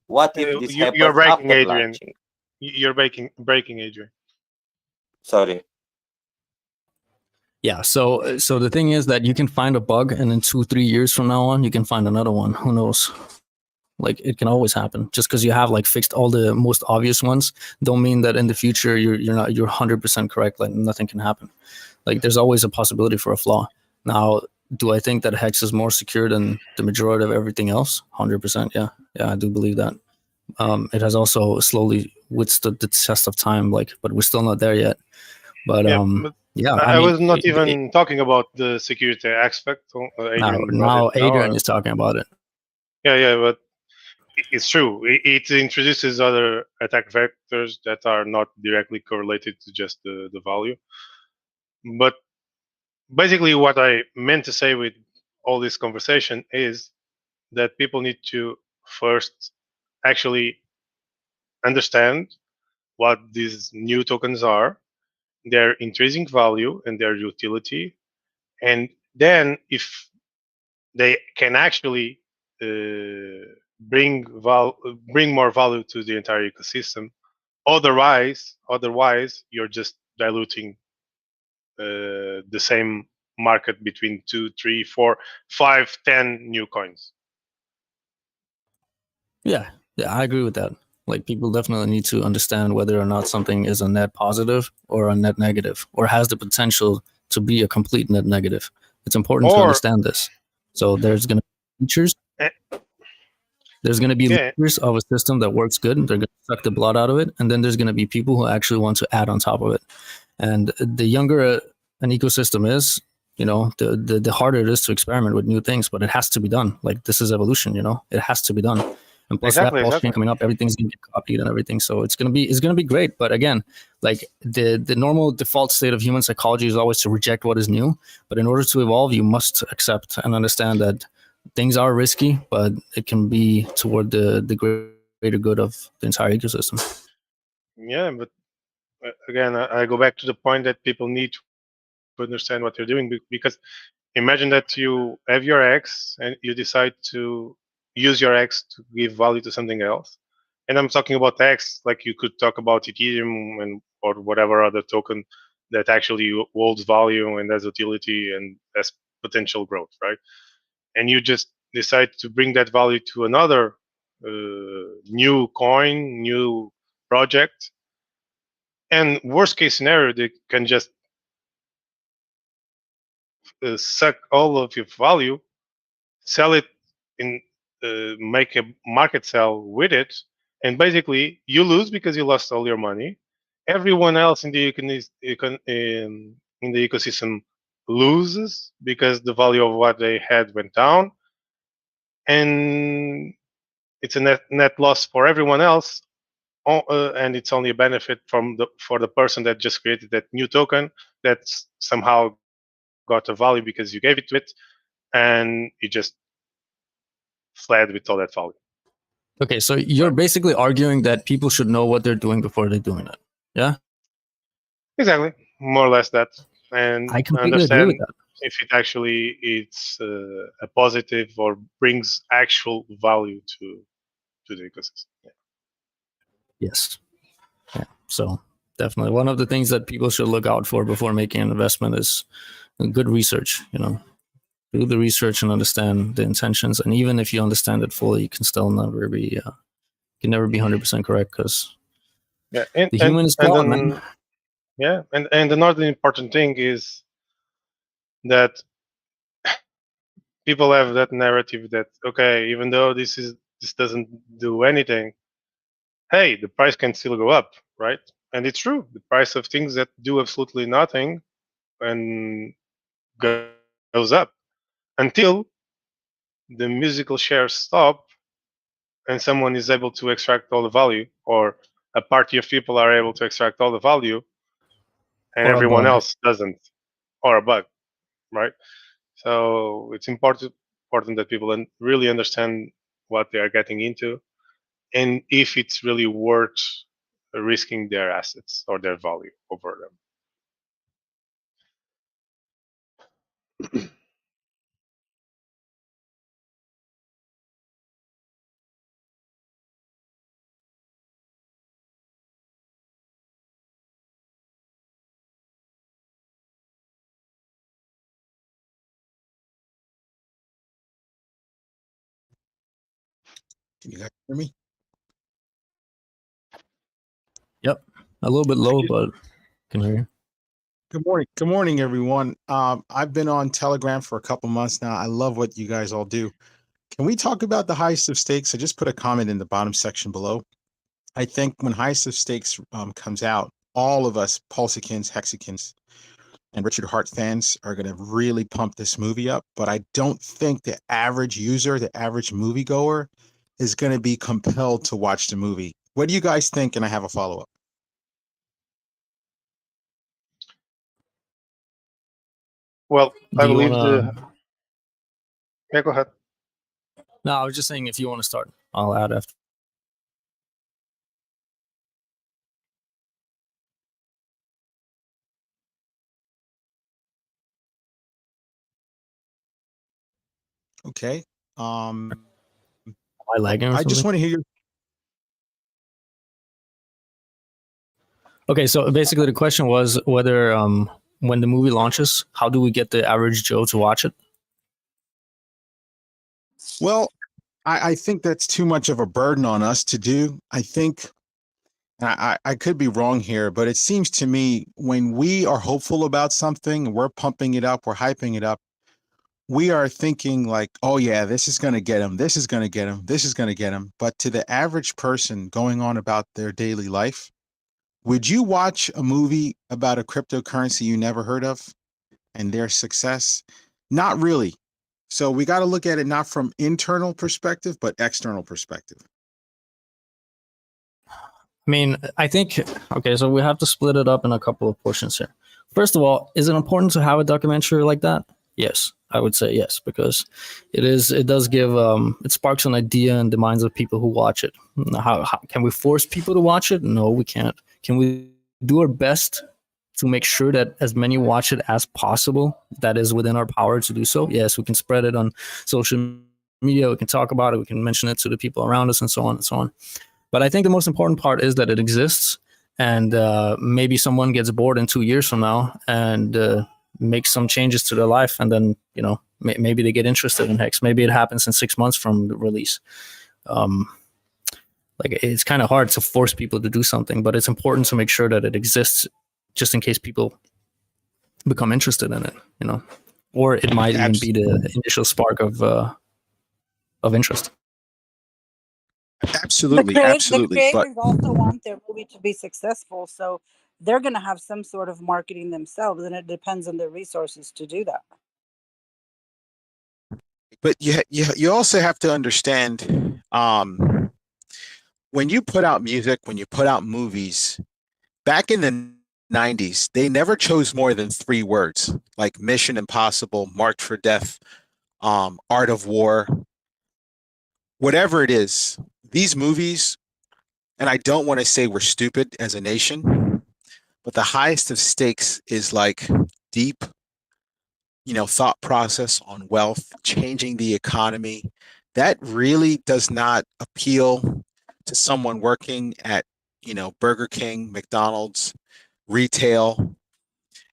What if this You're happens breaking, after Adrian. launching? You're breaking, Adrian. Sorry. Yeah. So the thing is that you can find a bug, and in 2-3 years from now on, you can find another one. Who knows? Like, it can always happen. Just because you have like fixed all the most obvious ones, don't mean that in the future you're 100% correct. Like, nothing can happen. Like, there's always a possibility for a flaw. Now, do I think that Hex is more secure than the majority of everything else? 100%. Yeah. I do believe that. It has also slowly withstood the test of time. Like, but we're still not there yet. But But yeah, I mean, was not even talking about the security aspect. Adrian now brought it Adrian is talking about it. Yeah, but it's true. It introduces other attack vectors that are not directly correlated to just the value. But basically, what I meant to say with all this conversation is that people need to first actually understand what these new tokens are, their intrinsic value, and their utility. And then, if they can actually bring more value to the entire ecosystem. Otherwise, you're just diluting the same market between 2, 3, 4, 5, 10 new coins. Yeah, I agree with that. Like, people definitely need to understand whether or not something is a net positive or a net negative, or has the potential to be a complete net negative. It's important to Or understand this. So there's going to be features. eh, There's going to be yeah, leaders of a system that works good. They're going to suck the blood out of it, and then there's going to be people who actually want to add on top of it. And the younger an ecosystem is, you know, the harder it is to experiment with new things. But it has to be done. Like, this is evolution. You know, it has to be done. And plus, we have Exactly, Pulsechain exactly. coming up. Everything's gonna get copied and everything, so it's gonna be great. But again, like the normal default state of human psychology is always to reject what is new. But in order to evolve, you must accept and understand that things are risky, but it can be toward the greater good of the entire ecosystem. Yeah, but again, I go back to the point that people need to understand what they're doing, because imagine that you have your X and you decide to use your X to give value to something else. And I'm talking about X, like you could talk about Ethereum and or whatever other token that actually holds value and has utility and has potential growth, right? And you just decide to bring that value to another new coin, new project. And worst case scenario, they can just suck all of your value, sell it in, make a market sell with it, and basically you lose because you lost all your money. Everyone else in the in the ecosystem loses because the value of what they had went down, and it's a net loss for everyone else. And it's only a benefit for the person that just created that new token that's somehow got a value because you gave it to it, and you just fled with all that value. Okay, so you're basically arguing that people should know what they're doing before they're doing it. Yeah, Exactly, more or less that, and I completely agree with understand that. if it actually it's a positive or brings actual value to the ecosystem. Yeah. Yes. Yeah. So definitely one of the things that people should look out for before making an investment is good research. Do the research and understand the intentions. And even if you understand it fully, you can still never be 100% correct because Yeah, the human is flawed, man. then yeah, and another important thing is that people have that narrative that, okay, even though this doesn't do anything, hey, the price can still go up, right? And it's true, the price of things that do absolutely nothing and goes up until the musical shares stop and someone is able to extract all the value, or a party of people are able to extract all the value and Or a everyone bug. else doesn't, or a bug, right? So it's important that people really understand what they are getting into and if it's really worth risking their assets or their value over them. Can you guys hear me? Yep. A little bit low, but can hear you. Good morning. Good morning, everyone. I've been on Telegram for a couple months now. I love what you guys all do. Can we talk about the highest of stakes? I just put a comment in the bottom section below. I think when highest of stakes comes out, all of us Pulsechans, Hexicans, and Richard Hart fans are going to really pump this movie up. But I don't think the average user, the average moviegoer, is going to be compelled to watch the movie. What do you guys think? And I have a follow-up. Well, Do I you believe wanna? Yeah, go ahead. No, I was just saying if you want to start, I'll add after. Okay. Am I lagging or I just something? want to hear your Okay, so basically the question was whether when the movie launches, how do we get the average Joe to watch it? Well, I think that's too much of a burden on us to do. I think, I could be wrong here, but it seems to me when we are hopeful about something, we're pumping it up, we're hyping it up, we are thinking like, oh yeah, this is going to get him, this is going to get him, this is going to get him. But to the average person going on about their daily life, would you watch a movie about a cryptocurrency you never heard of and their success? Not really. So we got to look at it not from internal perspective, but external perspective. I mean, I think, okay, so we have to split it up in a couple of portions here. First of all, is it important to have a documentary like that? Yes, I would say yes, because it does give, it sparks an idea in the minds of people who watch it. How can we force people to watch it? No, we can't. Can we do our best to make sure that as many watch it as possible? That is within our power to do so. Yes, we can spread it on social media. We can talk about it. We can mention it to the people around us and so on and so on. But I think the most important part is that it exists, and maybe someone gets bored in 2 years from now and makes some changes to their life, and then maybe they get interested in Hex. Maybe it happens in 6 months from the release. Like, it's kind of hard to force people to do something, but it's important to make sure that it exists, just in case people become interested in it. Or it might even be the initial spark of interest. Absolutely, The absolutely. But creators also want their movie to be successful, so they're going to have some sort of marketing themselves, and it depends on their resources to do that. but you also have to understand, when you put out music, when you put out movies, back in the 90s, they never chose more than 3 words, like Mission Impossible, Marked for Death, Art of War, whatever it is. These movies, and I don't want to say we're stupid as a nation, but the highest of stakes is like deep, thought process on wealth, changing the economy. That really does not appeal to someone working at, Burger King, McDonald's, retail.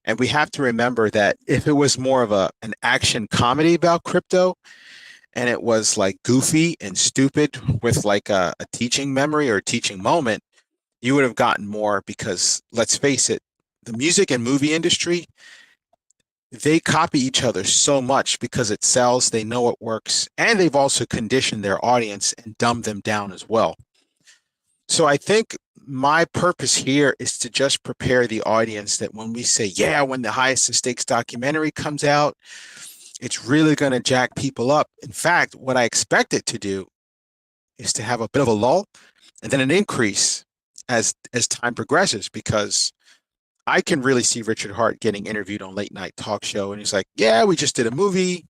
And we have to remember that if it was more of an action comedy about crypto, and it was like goofy and stupid with like a teaching memory or a teaching moment, you would have gotten more, because let's face it, the music and movie industry, they copy each other so much because it sells, they know it works, and they've also conditioned their audience and dumbed them down as well. So I think my purpose here is to just prepare the audience that when we say, yeah, when the highest of stakes documentary comes out, it's really going to jack people up. In fact, what I expect it to do is to have a bit of a lull and then an increase as time progresses, because I can really see Richard Hart getting interviewed on late night talk show, and he's like, yeah, we just did a movie.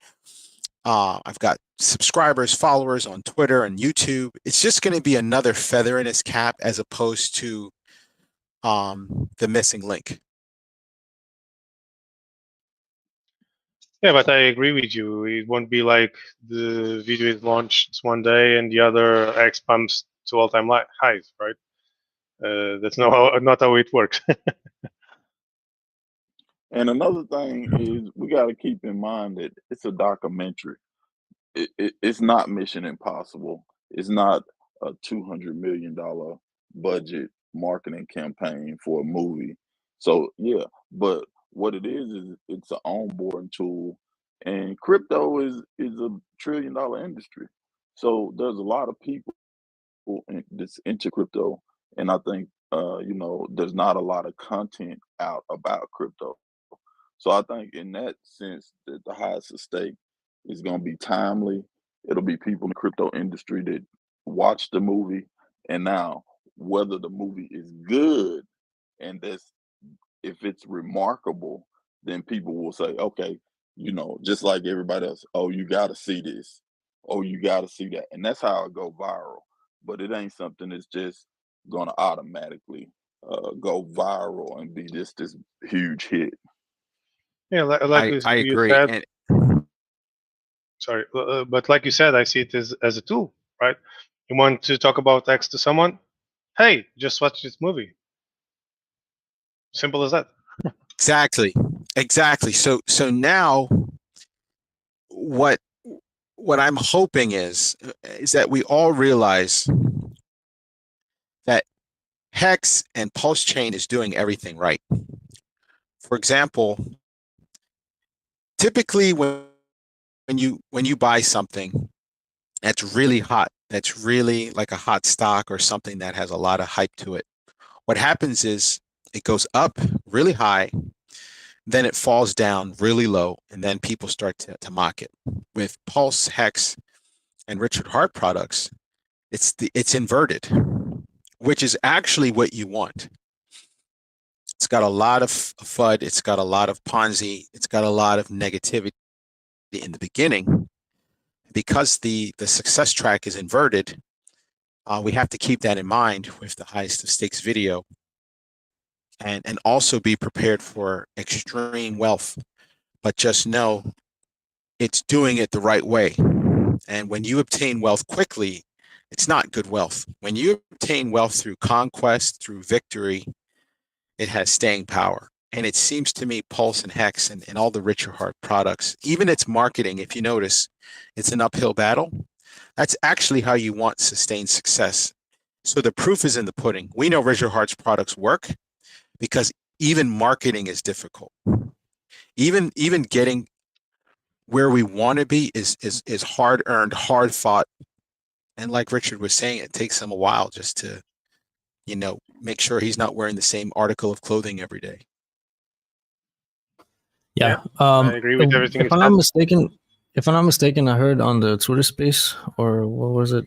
I've got subscribers, followers on Twitter and YouTube. It's just going to be another feather in his cap, as opposed to the missing link. Yeah, but I agree with you. It won't be like the video is launched one day and the other X pumps to all-time highs, right? That's not how it works. And another thing is, we got to keep in mind that it's a documentary. It's not Mission Impossible. It's not a $200 million budget marketing campaign for a movie. So yeah, but what it is it's an onboarding tool, and crypto is a $1 trillion industry. So there's a lot of people that's into crypto, and I think there's not a lot of content out about crypto. So I think in that sense that the highest of stake is going to be timely. It'll be people in the crypto industry that watch the movie, and now whether the movie is good and if it's remarkable, then people will say, okay, just like everybody else, oh, you got to see this, oh, you got to see that, and that's how it go viral. But it ain't something that's just going to automatically go viral and be this huge hit. Yeah, like I you agree. said. Sorry, but like you said, I see it as a tool, right? You want to talk about X to someone? Hey, just watch this movie. Simple as that. Exactly. So now what I'm hoping is that we all realize that Hex and Pulsechain is doing everything right. For example, typically when you buy something that's really hot, that's really like a hot stock or something that has a lot of hype to it, what happens is it goes up really high, then it falls down really low, and then people start to mock it. With Pulse, Hex, and Richard Hart products, it's inverted. which is actually what you want. It's got a lot of FUD. It's got a lot of Ponzi. It's got a lot of negativity in the beginning. Because the success track is inverted, we have to keep that in mind with the highest of stakes video, and also be prepared for extreme wealth. But just know it's doing it the right way. And when you obtain wealth quickly, it's not good wealth. When you obtain wealth through conquest, through victory, it has staying power. And it seems to me Pulse and Hex and all the Richard Hart products, even its marketing, if you notice, it's an uphill battle. That's actually how you want sustained success. So the proof is in the pudding. We know Richard Hart's products work because even marketing is difficult. Even getting where we want to be is hard earned, hard fought. And like Richard was saying, it takes him a while just to, make sure he's not wearing the same article of clothing every day. Yeah. I agree with everything if you I'm said. not mistaken, I heard on the Twitter space, or what was it?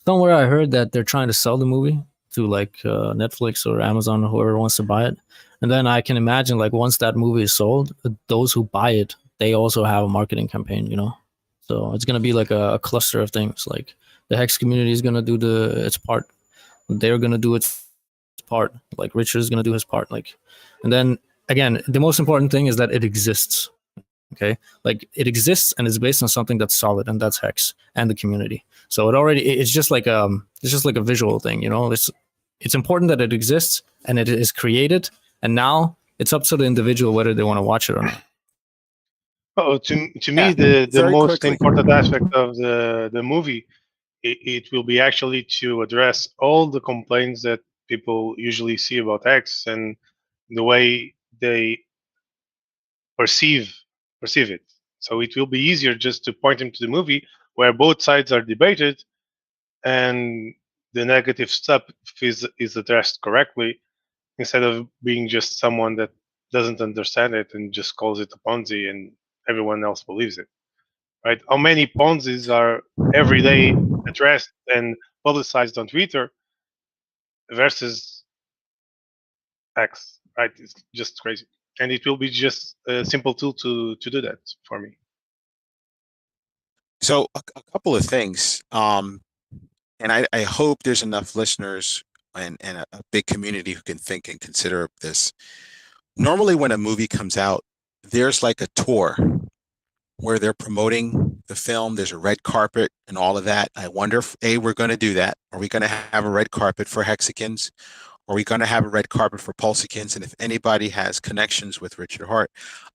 Somewhere I heard that they're trying to sell the movie to like Netflix or Amazon or whoever wants to buy it. And then I can imagine like once that movie is sold, those who buy it, they also have a marketing campaign, So it's gonna be like a cluster of things. Like the Hex community is gonna do its part. They're gonna do its part. Like Richard is gonna do his part. Like, and then again, the most important thing is that it exists. Okay, like it exists and it's based on something that's solid, and that's Hex and the community. So it's just like a visual thing, It's important that it exists and it is created, and now it's up to the individual whether they want to watch it or not. Oh, to me, the most important aspect of the movie, it will be actually to address all the complaints that people usually see about X and the way they perceive it. So it will be easier just to point him to the movie where both sides are debated and the negative stuff is addressed correctly, instead of being just someone that doesn't understand it and just calls it a Ponzi and everyone else believes it. Right? How many Ponzi's are every day addressed and publicized on Twitter versus X? Right? It's just crazy, and it will be just a simple tool to do that for me. So a couple of things, and I hope there's enough listeners and a big community who can think and consider this. Normally, when a movie comes out, there's like a tour where they're promoting the film. There's a red carpet and all of that. I wonder if we're going to do that. Are we going to have a red carpet for Hexicans? Are we going to have a red carpet for Pulsicans? And if anybody has connections with Richard Hart,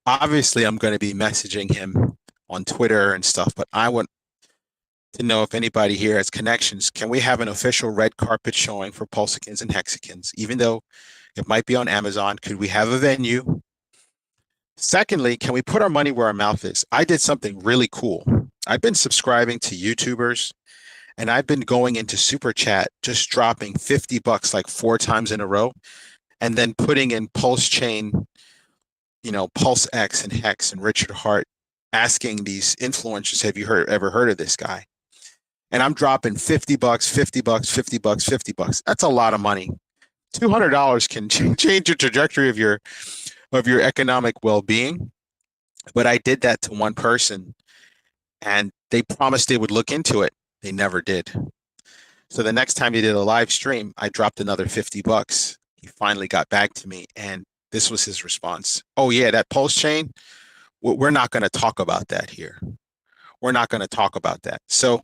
obviously I'm going to be messaging him on Twitter and stuff, but I want to know if anybody here has connections. Can we have an official red carpet showing for Pulsicans and Hexicans? Even though it might be on Amazon, could we have a venue? Secondly, can we put our money where our mouth is? I did something really cool. I've been subscribing to YouTubers, and I've been going into Super Chat, just dropping $50 like 4 times in a row, and then putting in Pulsechain, PulseX and Hex and Richard Hart, asking these influencers, have you ever heard of this guy? And I'm dropping $50, $50, $50, $50. That's a lot of money. $200 can change the trajectory of your economic well-being. But I did that to one person, and they promised they would look into it. They never did. So the next time he did a live stream, I dropped another $50. He finally got back to me, and this was his response. Oh yeah, that Pulsechain, we're not going to talk about that here. We're not going to talk about that. So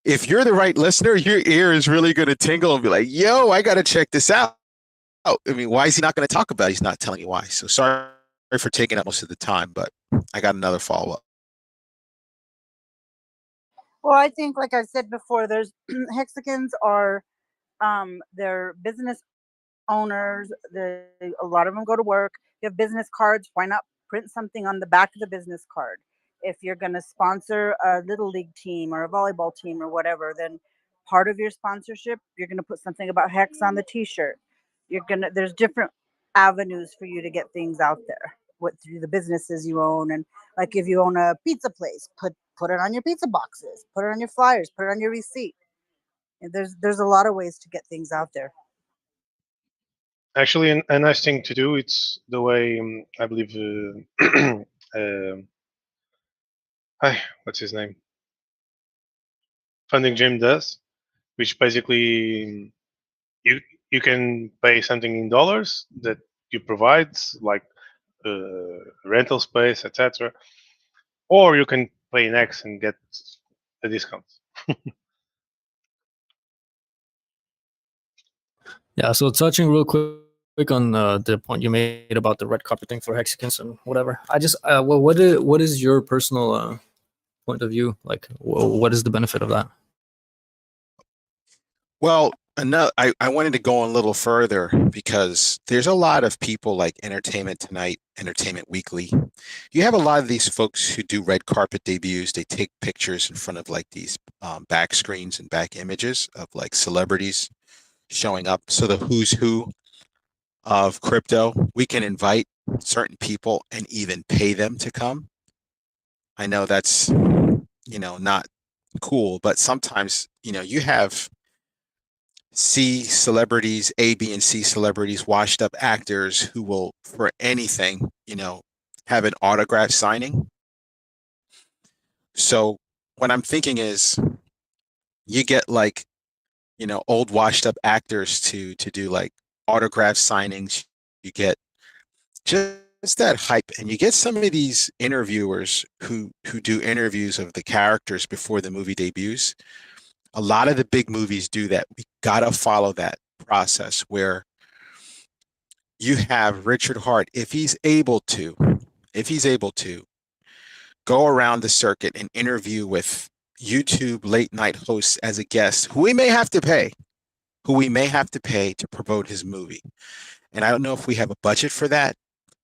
if you're the right listener, your ear is really going to tingle and be like, yo, I got to check this out. I mean, why is he not going to talk about it? He's not telling you why. So sorry for taking up most of the time, but I got another follow-up. Well, I think, like I've said before, there's Hexicans are they're business owners. A lot of them go to work. You have business cards. Why not print something on the back of the business card? If you're going to sponsor a little league team or a volleyball team or whatever, then part of your sponsorship, you're going to put something about Hex on the T-shirt. There's different avenues for you to get things out there through the businesses you own. And like if you own a pizza place, put it on your pizza boxes, put it on your flyers, put it on your receipt. There's a lot of ways to get things out there. Actually, a nice thing to do. It's the way I believe. What's his name? Funding Jim does, which basically you can pay something in dollars that you provide, like rental space, etc., or you can pay in X and get a discount. Yeah, so touching real quick on the point you made about the red carpet thing for Hexicans and whatever. I just, well, what is your personal point of view? Like, what is the benefit of that? Well, I wanted to go a little further because there's a lot of people like Entertainment Tonight, Entertainment Weekly. You have a lot of these folks who do red carpet debuts. They take pictures in front of like these back screens and back images of like celebrities showing up. So the who's who of crypto, we can invite certain people and even pay them to come. I know that's, not cool, but sometimes, you have C celebrities, A, B, and C celebrities, washed up actors who will, for anything, have an autograph signing. So what I'm thinking is you get like, old washed up actors to do like autograph signings. You get just that hype, and you get some of these interviewers who do interviews of the characters before the movie debuts. A lot of the big movies do that. We gotta follow that process where you have Richard Hart, if he's able to go around the circuit and interview with YouTube late night hosts as a guest who we may have to pay to promote his movie. And I don't know if we have a budget for that,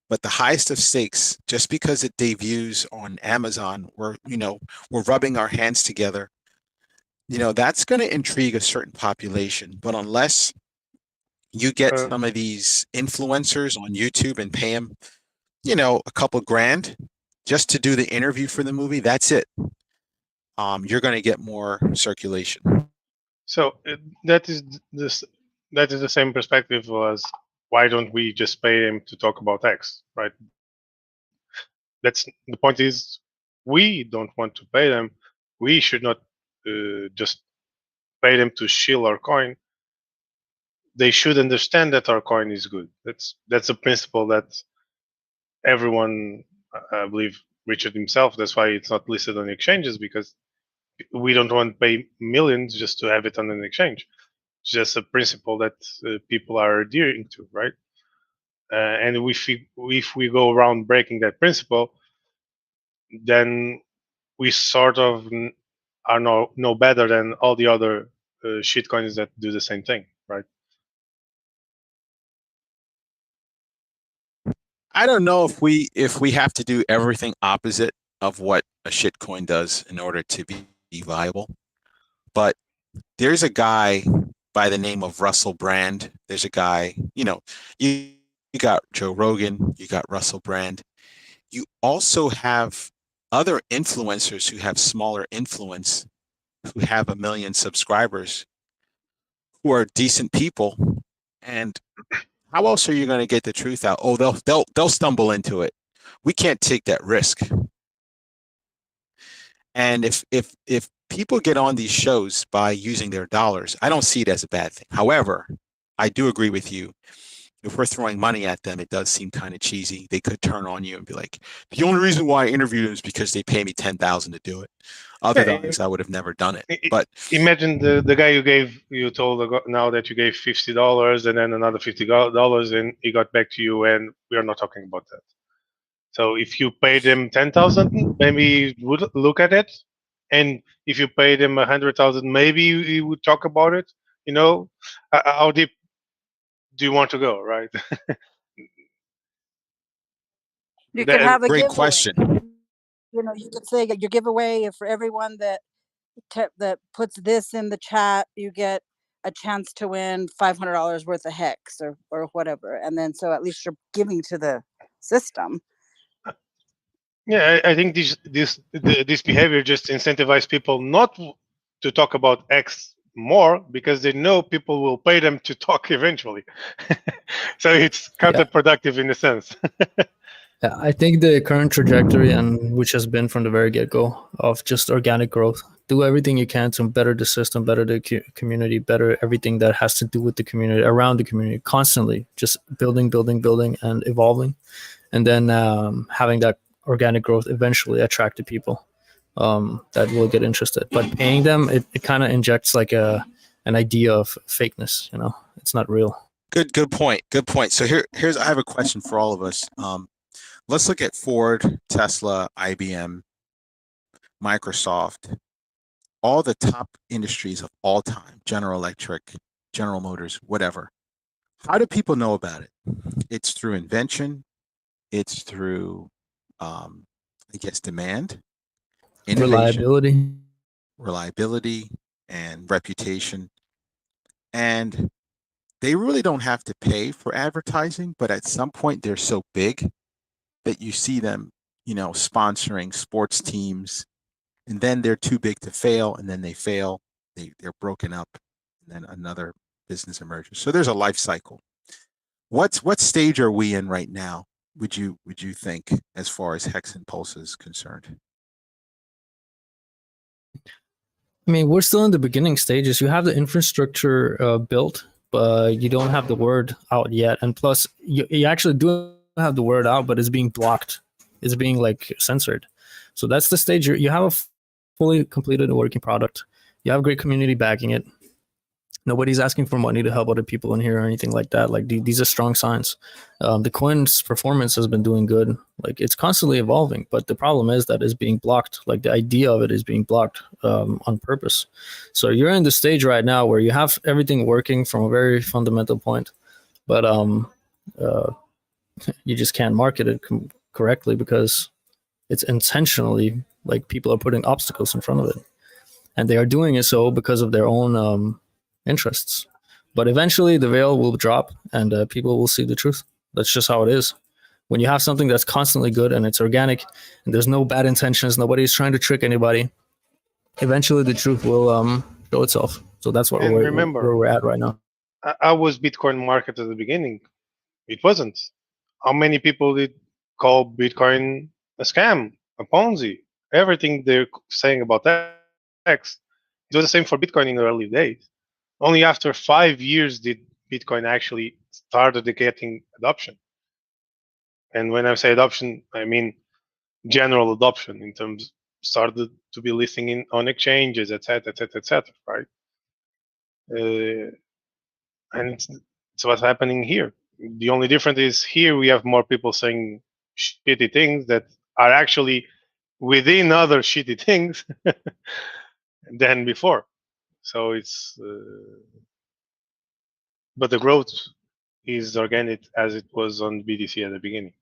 but the highest of stakes, just because it debuts on Amazon, we're rubbing our hands together. That's going to intrigue a certain population. But unless you get some of these influencers on YouTube and pay them, a couple grand just to do the interview for the movie, that's it. You're going to get more circulation. So that is the same perspective as why don't we just pay them to talk about X, right? That's the point. Is we don't want to pay them. We should not just pay them to shill our coin. They should understand that our coin is good. That's a principle that everyone, I believe, Richard himself. That's why it's not listed on exchanges, because we don't want to pay millions just to have it on an exchange. It's just a principle that people are adhering to, right? And if we go around breaking that principle, then we sort of are no better than all the other shitcoins that do the same thing, right? I don't know if we have to do everything opposite of what a shitcoin does in order to be viable. But there's a guy by the name of Russell Brand. There's a guy, you got Joe Rogan, you got Russell Brand. You also have other influencers who have smaller influence, who have 1 million subscribers, who are decent people. And how else are you going to get the truth out? Oh, they'll stumble into it. We can't take that risk. And if people get on these shows by using their dollars, I don't see it as a bad thing. However, I do agree with you. If we're throwing money at them, it does seem kind of cheesy. They could turn on you and be like, the only reason why I interviewed them is because they pay me $10,000 to do it. Otherwise, I would have never done it. But imagine the guy you told now that you gave $50 and then another $50, and he got back to you, and we are not talking about that. So if you paid him 10,000, maybe he would look at it, and if you paid him 100,000, maybe he would talk about it. How deep do you want to go, right? You could have a great giveaway. question. You could say your giveaway for everyone that puts this in the chat, you get a chance to win $500 worth of hex or whatever, and then so at least you're giving to the system. Yeah, I think this behavior just incentivizes people not to talk about X more because they know people will pay them to talk eventually. So it's counterproductive in a sense. Yeah, I think the current trajectory, and which has been from the very get-go, of just organic growth, do everything you can to better the system, better the community, better everything that has to do with the community, around the community, constantly just building, and evolving, and then having that organic growth eventually attract the people that will get interested. But paying them, it kind of injects like an idea of fakeness. It's not real. Good point. So here's I have a question for all of us. Let's look at Ford, Tesla, IBM, Microsoft, all the top industries of all time, General Electric, General Motors, whatever. How do people know about it? It's through invention. It's through, I guess, demand, innovation, reliability, and reputation. And they really don't have to pay for advertising, but at some point they're so big that you see them, sponsoring sports teams, and then they're too big to fail, and then they fail, they're broken up, and then another business emerges. So there's a life cycle. What stage are we in right now, would you think, as far as Hex and Pulse is concerned? I mean, we're still in the beginning stages. You have the infrastructure built, but you don't have the word out yet. And plus, you actually do have the word out, but it's being blocked. It's being like censored. So that's the stage. You have a fully completed working product. You have great community backing it. Nobody's asking for money to help other people in here or anything like that. Like these are strong signs. The coin's performance has been doing good. Like it's constantly evolving, but the problem is that it's being blocked. Like the idea of it is being blocked on purpose. So you're in the stage right now where you have everything working from a very fundamental point, but you just can't market it correctly because it's intentionally like people are putting obstacles in front of it, and they are doing it so because of their own interests. But eventually the veil will drop and people will see the truth. That's just how it is. When you have something that's constantly good and it's organic and there's no bad intentions, nobody's trying to trick anybody, eventually the truth will show itself. So that's what where we're at right now. I was Bitcoin market at the beginning. It wasn't. How many people did call Bitcoin a scam, a Ponzi? Everything they're saying about X, it was the same for Bitcoin in the early days. Only after 5 years did Bitcoin actually started getting adoption. And when I say adoption, I mean general adoption in terms started to be listing on exchanges, etc., right? And it's what's happening here. The only difference is here we have more people saying shitty things that are actually within other shitty things than before. So it's, but the growth is organic as it was on BTC at the beginning.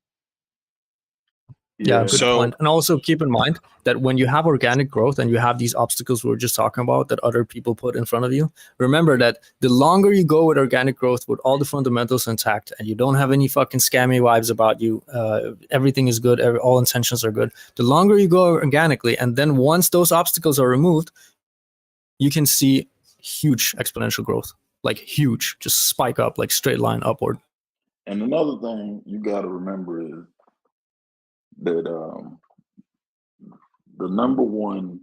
Yeah, good point. And also keep in mind that when you have organic growth and you have these obstacles we were just talking about that other people put in front of you, remember that the longer you go with organic growth with all the fundamentals intact and you don't have any fucking scammy vibes about you, everything is good, all intentions are good. The longer you go organically, and then once those obstacles are removed, you can see huge exponential growth, like huge, just spike up, like straight line upward. And another thing you got to remember is that the number one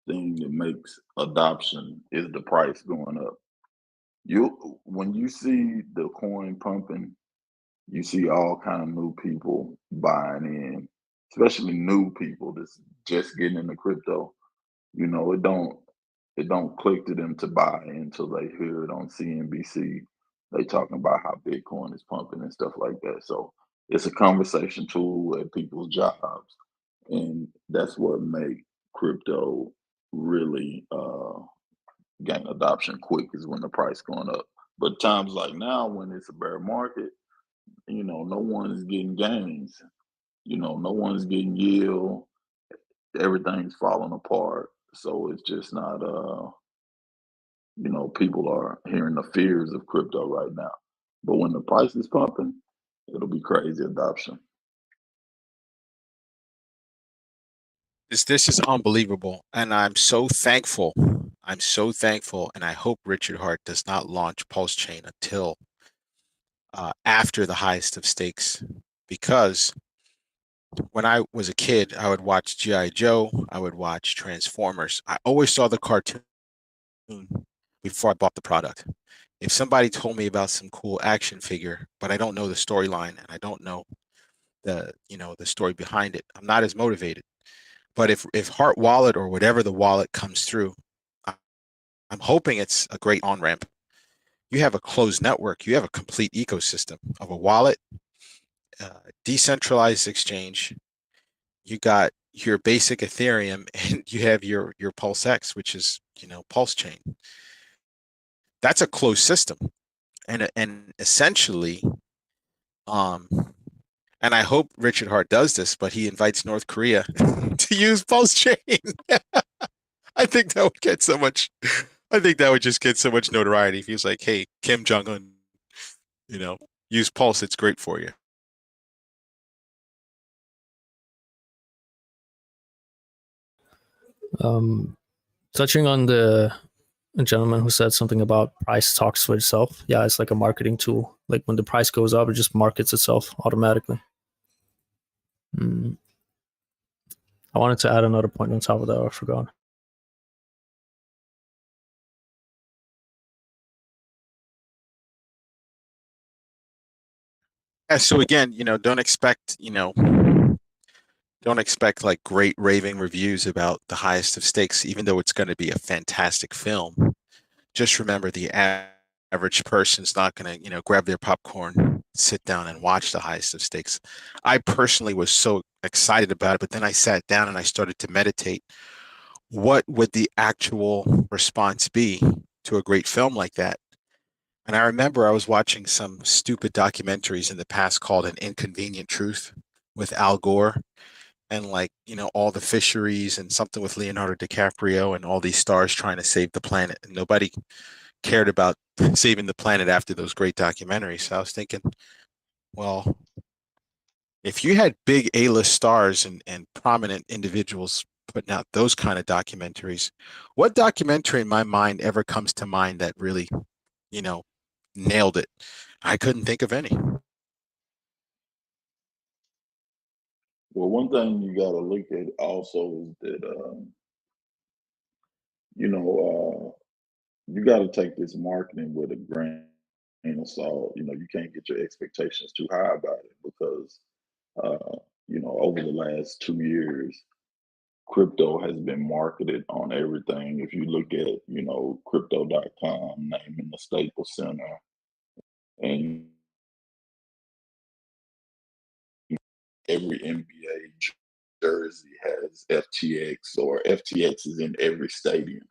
thing that makes adoption is the price going up. When you see the coin pumping, you see all kind of new people buying in, especially new people that's just getting into crypto. It don't click to them to buy until they hear it on CNBC. They talking about how Bitcoin is pumping and stuff like that. So it's a conversation tool at people's jobs, and that's what make crypto really gain adoption quick, is when the price going up. But times like now, when it's a bear market, no one's getting gains. No one's getting yield. Everything's falling apart. So it's just not people are hearing the fears of crypto right now. But when the price is pumping, it'll be crazy adoption. This is unbelievable, and I'm so thankful I'm so thankful, and I hope Richard Hart does not launch Pulsechain until after the highest of stakes, because when I was a kid, I would watch G.I. Joe, I would watch Transformers. I always saw the cartoon before I bought the product. If somebody told me about some cool action figure, but I don't know the storyline and I don't know the story behind it, I'm not as motivated. But if Heart Wallet or whatever the wallet comes through, I'm hoping it's a great on-ramp. You have a closed network, you have a complete ecosystem of a wallet, decentralized exchange, you got your basic Ethereum, and you have your PulseX, which is Pulsechain. That's a closed system, and essentially, and I hope Richard Hart does this, but he invites North Korea to use Pulsechain. I think that would get so much. I think that would just get so much notoriety if he was like, "Hey, Kim Jong Un, use Pulse. It's great for you." Touching on the gentleman who said something about price talks for itself. Yeah, it's like a marketing tool. Like when the price goes up, it just markets itself automatically. I wanted to add another point on top of that. I forgot. Yeah, so again, don't expect like great raving reviews about the highest of stakes, even though it's going to be a fantastic film. Just remember the average person's not going to, grab their popcorn, sit down and watch the highest of stakes. I personally was so excited about it, but then I sat down and I started to meditate. What would the actual response be to a great film like that? And I remember I was watching some stupid documentaries in the past called An Inconvenient Truth with Al Gore, and all the fisheries, and something with Leonardo DiCaprio and all these stars trying to save the planet. And nobody cared about saving the planet after those great documentaries. So I was thinking, well, if you had big A-list stars and prominent individuals putting out those kind of documentaries, what documentary in my mind ever comes to mind that really, nailed it? I couldn't think of any. Well, one thing you got to look at also is that, you got to take this marketing with a grain of salt. You can't get your expectations too high about it because, over the last 2 years, crypto has been marketed on everything. If you look at, crypto.com naming the Staples Center, and every NBA jersey has FTX, or FTX is in every stadium.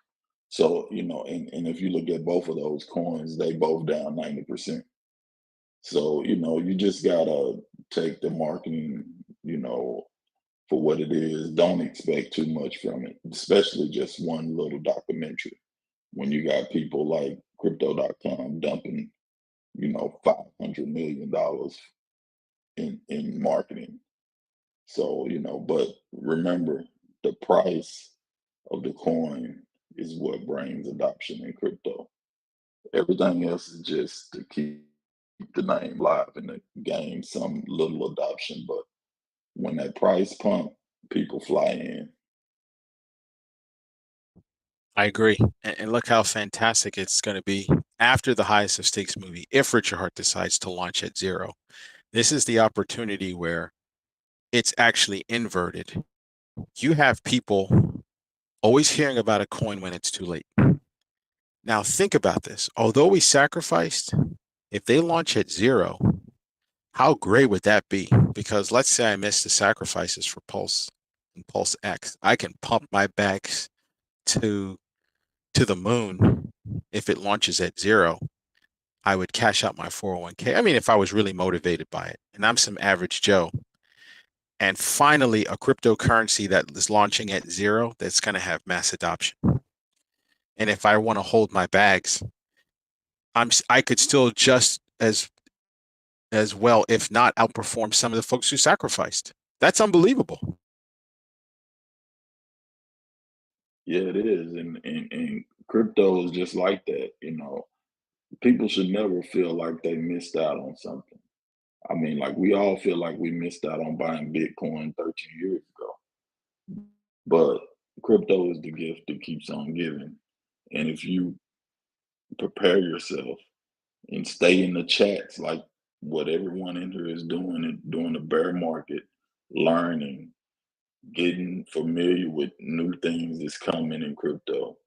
So, and if you look at both of those coins, they both down 90%. So, you just gotta take the marketing, for what it is. Don't expect too much from it, especially just one little documentary. When you got people like crypto.com dumping, $500 million in marketing. So, but remember, the price of the coin is what brings adoption in crypto. Everything else is just to keep the name live and to gain some little adoption. But when that price pump, people fly in. I agree. And look how fantastic it's going to be after the highest of stakes movie, if Richard Hart decides to launch at zero. This is the opportunity where it's actually inverted. You have people always hearing about a coin when it's too late. Now think about this. Although we sacrificed, if they launch at zero, how great would that be? Because let's say I miss the sacrifices for Pulse and PulseX. I can pump my bags to the moon. If it launches at zero, I would cash out my 401k. I mean, if I was really motivated by it, and I'm some average Joe. And finally, a cryptocurrency that is launching at zero that's going to have mass adoption. And if I want to hold my bags, I could still just as well, if not outperform some of the folks who sacrificed. That's unbelievable. Yeah, it is. And crypto is just like that. People should never feel like they missed out on something. I mean, like we all feel like we missed out on buying Bitcoin 13 years ago, but crypto is the gift that keeps on giving. And if you prepare yourself and stay in the chats like what everyone in here is doing and during the bear market, learning, getting familiar with new things that's coming in crypto,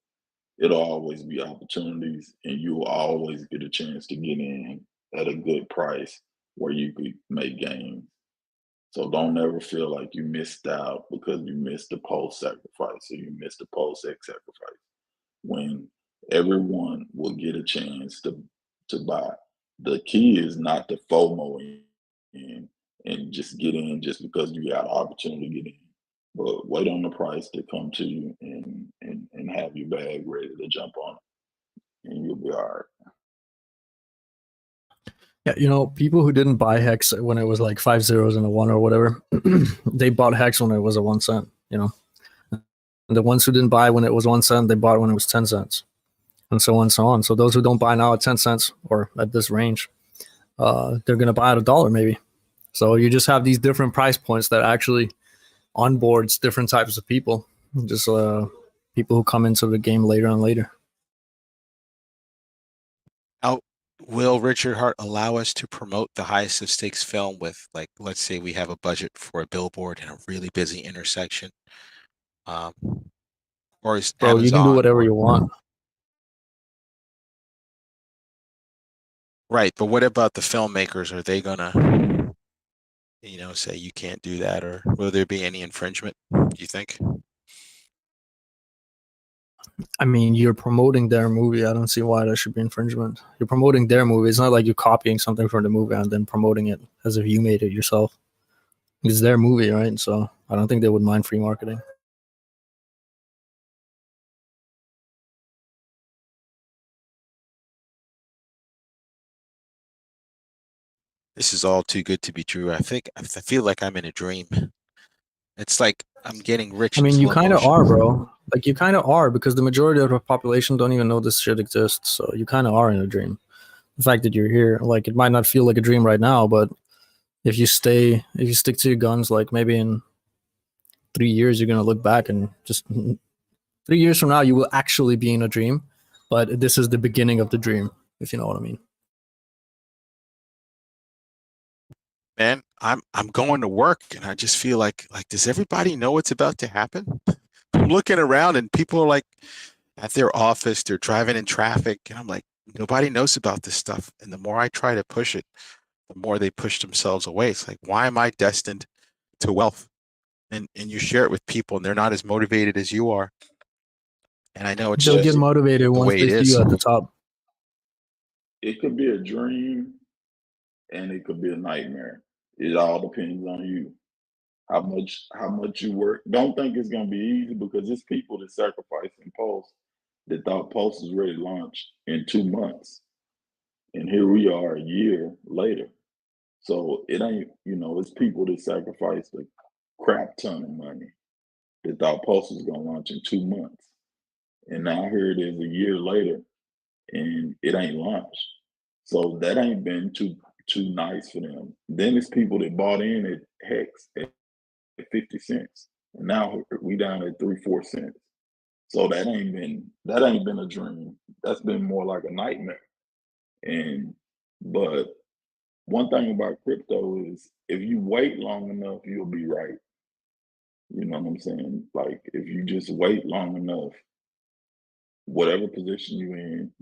it'll always be opportunities and you'll always get a chance to get in at a good price where you could make gains. So don't ever feel like you missed out because you missed the Pulse sacrifice or you missed the PulseX sacrifice. When everyone will get a chance to buy. The key is not to FOMO in and just get in just because you got an opportunity to get in. But wait on the price to come to you and have your bag ready to jump on it. And you'll be all right. Yeah, people who didn't buy Hex when it was like 5 zeros and a 1 or whatever, they bought Hex when it was a 1 cent, And the ones who didn't buy when it was 1 cent, they bought when it was 10 cents. And so on and so on. So those who don't buy now at 10 cents or at this range, they're going to buy at $1 maybe. So you just have these different price points that actually onboards different types of people, just people who come into the game later and later. Will Richard Hart allow us to promote the highest of stakes film with, like, let's say we have a budget for a billboard in a really busy intersection, or is Bro, Amazon, you can do whatever you want. Right, but what about the filmmakers? Are they gonna, say you can't do that, or will there be any infringement, do you think? I mean, you're promoting their movie. I don't see why there should be infringement. You're promoting their movie. It's not like you're copying something from the movie and then promoting it as if you made it yourself. It's their movie, right? So I don't think they would mind free marketing. This is all too good to be true. I feel like I'm in a dream. It's like I'm getting rich. I mean, in you slow kind of motion. are, bro. Like, you kind of are, because the majority of the population don't even know this shit exists. So you kind of are in a dream. The fact that you're here, like, it might not feel like a dream right now, but if you stick to your guns, like, maybe in 3 years, you're going to look back and just 3 years from now, you will actually be in a dream. But this is the beginning of the dream, if you know what I mean. Man, I'm going to work and I just feel like does everybody know what's about to happen? I'm looking around and people are like at their office, they're driving in traffic, and I'm like, nobody knows about this stuff. And the more I try to push it, the more they push themselves away. It's like, why am I destined to wealth? And you share it with people and they're not as motivated as you are. And I know it's They'll just get motivated the once way they it see is. you at the top. It could be a dream and it could be a nightmare. It all depends on you. How much you work. Don't think it's gonna be easy because it's people that sacrifice in Pulse that thought Pulse was ready to launch in 2 months. And here we are a year later. So it ain't, it's people that sacrificed a crap ton of money that thought Pulse was gonna launch in 2 months. And now here it is a year later and it ain't launched. So that ain't been too nice for them. Then it's people that bought in at Hex at 50 cents. And now we down at 3-4 cents. So that ain't been a dream. That's been more like a nightmare. But one thing about crypto is if you wait long enough, you'll be right. You know what I'm saying? Like if you just wait long enough, whatever position you're in,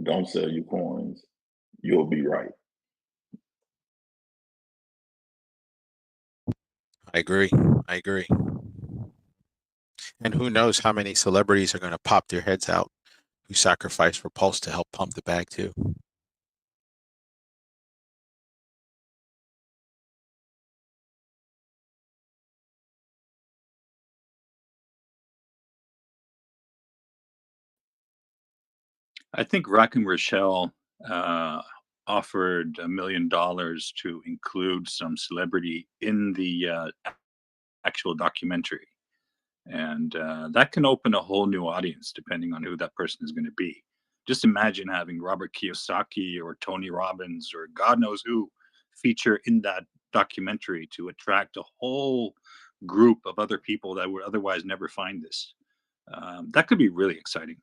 don't sell your coins, you'll be right. I agree. And who knows how many celebrities are going to pop their heads out who sacrifice for Pulse to help pump the bag too. I think Rock and Rochelle offered $1 million to include some celebrity in the actual documentary. And that can open a whole new audience depending on who that person is going to be. Just imagine having Robert Kiyosaki or Tony Robbins or God knows who feature in that documentary to attract a whole group of other people that would otherwise never find this. That could be really exciting.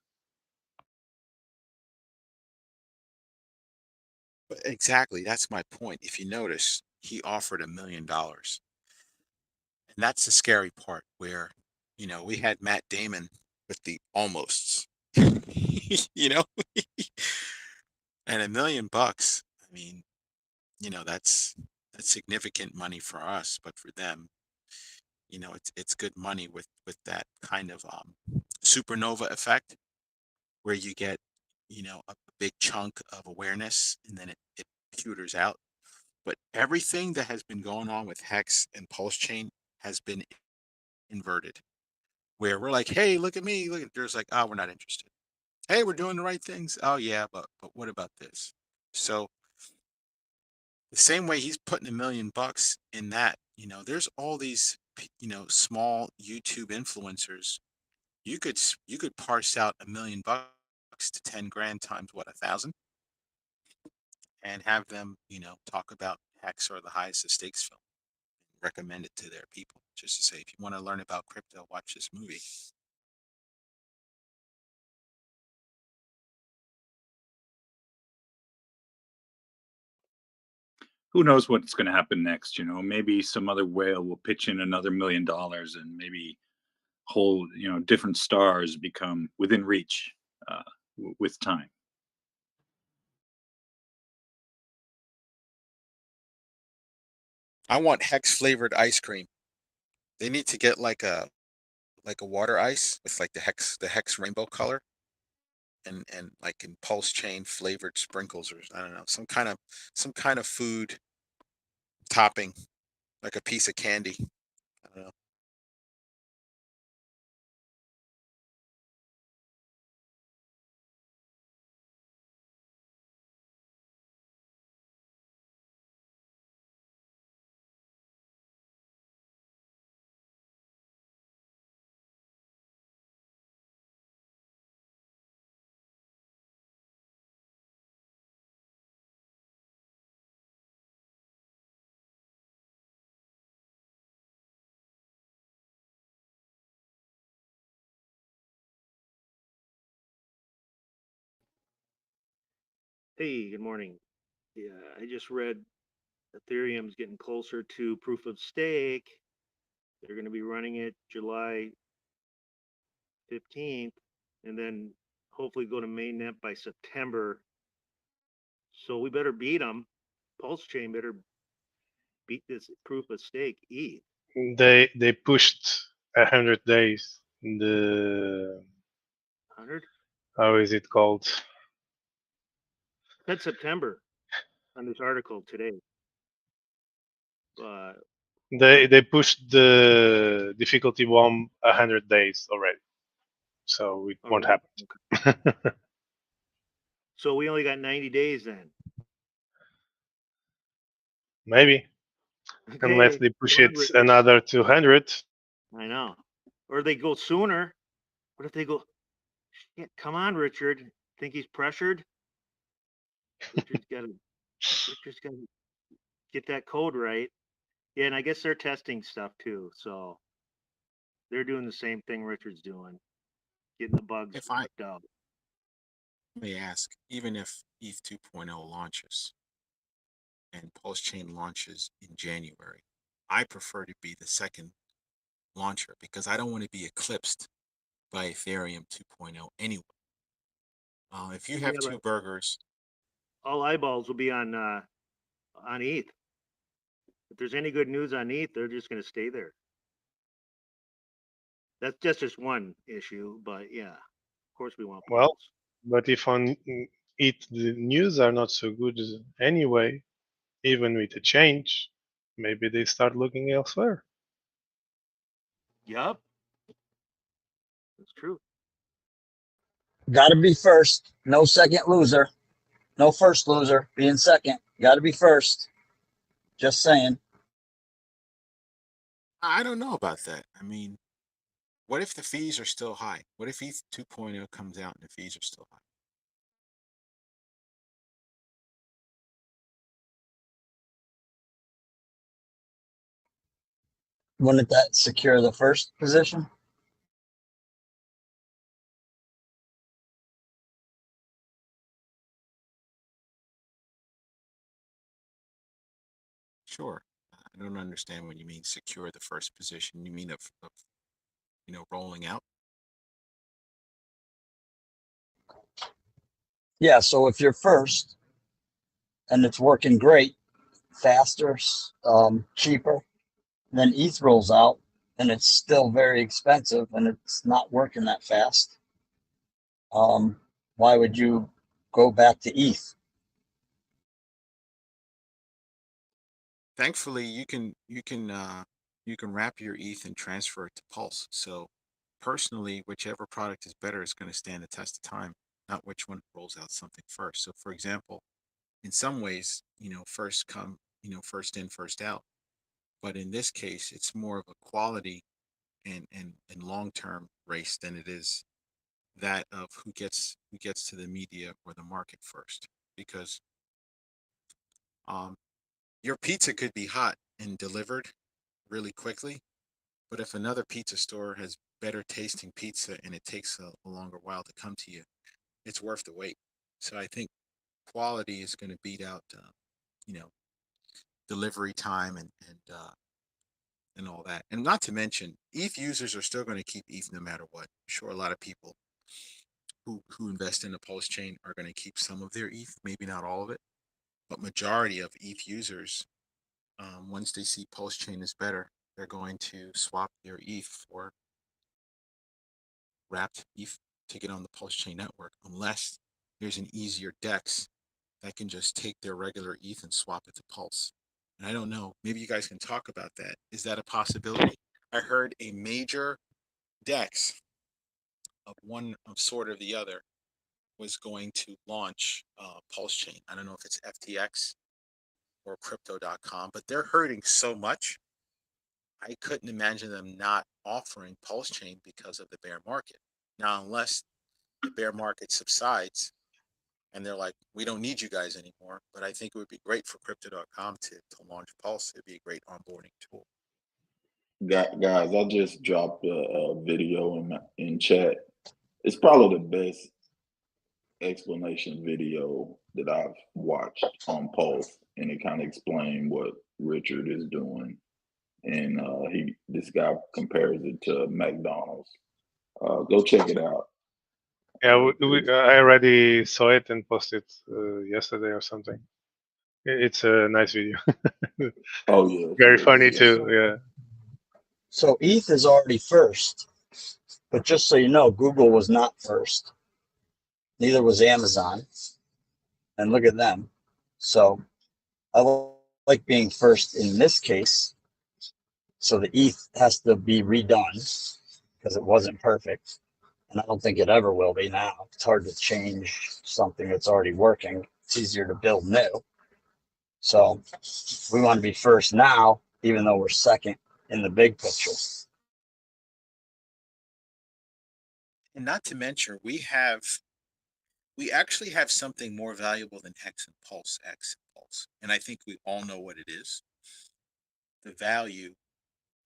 Exactly. That's my point. If you notice, he offered $1 million. And that's the scary part where, we had Matt Damon with the almosts, you know, and $1 million bucks. I mean, that's significant money for us, but for them, it's good money with that kind of supernova effect where you get, a big chunk of awareness and then it peters out. But everything that has been going on with Hex and Pulsechain has been inverted, where we're like, hey, look at me. Look at there's like, oh, we're not interested. Hey, we're doing the right things. Oh yeah, but what about this? So the same way he's putting $1 million bucks in that, there's all these, small YouTube influencers. You could parse out $1 million bucks to 10 grand times what, 1,000, and have them, talk about Hex or the highest of stakes film. Recommend it to their people just to say, if you want to learn about crypto, watch this movie. Who knows what's going to happen next? Maybe some other whale will pitch in another $1 million, and maybe whole, different stars become within reach with time. I want Hex flavored ice cream. They need to get like a water ice with like the Hex rainbow color, and like in Pulsechain flavored sprinkles, or I don't know, some kind of food topping, like a piece of candy. I don't know. Hey, good morning. Yeah, I just read Ethereum's getting closer to proof of stake. They're going to be running it July 15th and then hopefully go to mainnet by September. So we better beat them. Pulsechain better beat this proof of stake ETH. They pushed 100 days. The 100? How is it called? Said September on this article today. But They pushed the difficulty bomb 100 days already, so it won't already. happen. Okay. So we only got 90 days then. Maybe, Okay. unless they push Come on, it Richard. another 200. I know. Or they go sooner. What if they go? Shit, come on, Richard. Think he's pressured? Richard's got to get that code right. Yeah, and I guess they're testing stuff too. So they're doing the same thing Richard's doing, getting the bugs If I worked out. may ask, even if ETH 2.0 launches and Pulsechain launches in January, I prefer to be the second launcher because I don't want to be eclipsed by Ethereum 2.0 anyway. If you have two burgers, all eyeballs will be on ETH. If there's any good news on ETH, they're just going to stay there. That's just one issue, but yeah, of course we want. Well, but if on it the news are not so good anyway, even with a change, maybe they start looking elsewhere. Yep, that's true. Got to be first. No second loser. No first loser. Being second. Got to be first. Just saying. I don't know about that. I mean, What if the fees are still high? What if ETH 2.0 comes out and the fees are still high? Wouldn't that secure the first position? Sure. I don't understand what you mean secure the first position. You mean of rolling out? Yeah, so if you're first and it's working great, faster, cheaper, then ETH rolls out and it's still very expensive and it's not working that fast. Why would you go back to ETH? Thankfully, you can wrap your ETH and transfer it to Pulse. So personally, whichever product is better is going to stand the test of time, not which one rolls out something first. So for example, in some ways, first come, first in, first out. But in this case, it's more of a quality and long-term race than it is that of who gets to the media or the market first. Because your pizza could be hot and delivered really quickly, but if another pizza store has better tasting pizza and it takes a longer while to come to you, it's worth the wait. So I think quality is going to beat out, delivery time and all that. And not to mention, ETH users are still going to keep ETH no matter what. I'm sure a lot of people who invest in the Pulse chain are going to keep some of their ETH, maybe not all of it, but majority of ETH users, once they see Pulse chain is better, they're going to swap their ETH for wrapped ETH to get on the Pulse chain network, unless there's an easier DEX that can just take their regular ETH and swap it to Pulse. And I don't know, maybe you guys can talk about that. Is that a possibility? I heard a major DEX of one of sort or the other was going to launch Pulse chain. I don't know if it's FTX or crypto.com, but they're hurting so much. I couldn't imagine them not offering Pulse chain because of the bear market. Now, unless the bear market subsides and they're like, we don't need you guys anymore, but I think it would be great for crypto.com to launch Pulse. It'd be a great onboarding tool. Guys, I just dropped a video in chat. It's probably the best explanation video that I've watched on Pulse, and it kind of explained what Richard is doing. And this guy compares it to McDonald's. Go check it out. Yeah, I already saw it and posted yesterday or something. It's a nice video. Oh yeah, Very funny too. Yeah. So ETH is already first, but just so you know, Google was not first. Neither was Amazon. And look at them. So I like being first in this case. So the ETH has to be redone because it wasn't perfect. And I don't think it ever will be now. It's hard to change something that's already working. It's easier to build new. So we want to be first now, even though we're second in the big picture. And not to mention, we actually have something more valuable than Hex and Pulse, X and Pulse. And I think we all know what it is. The value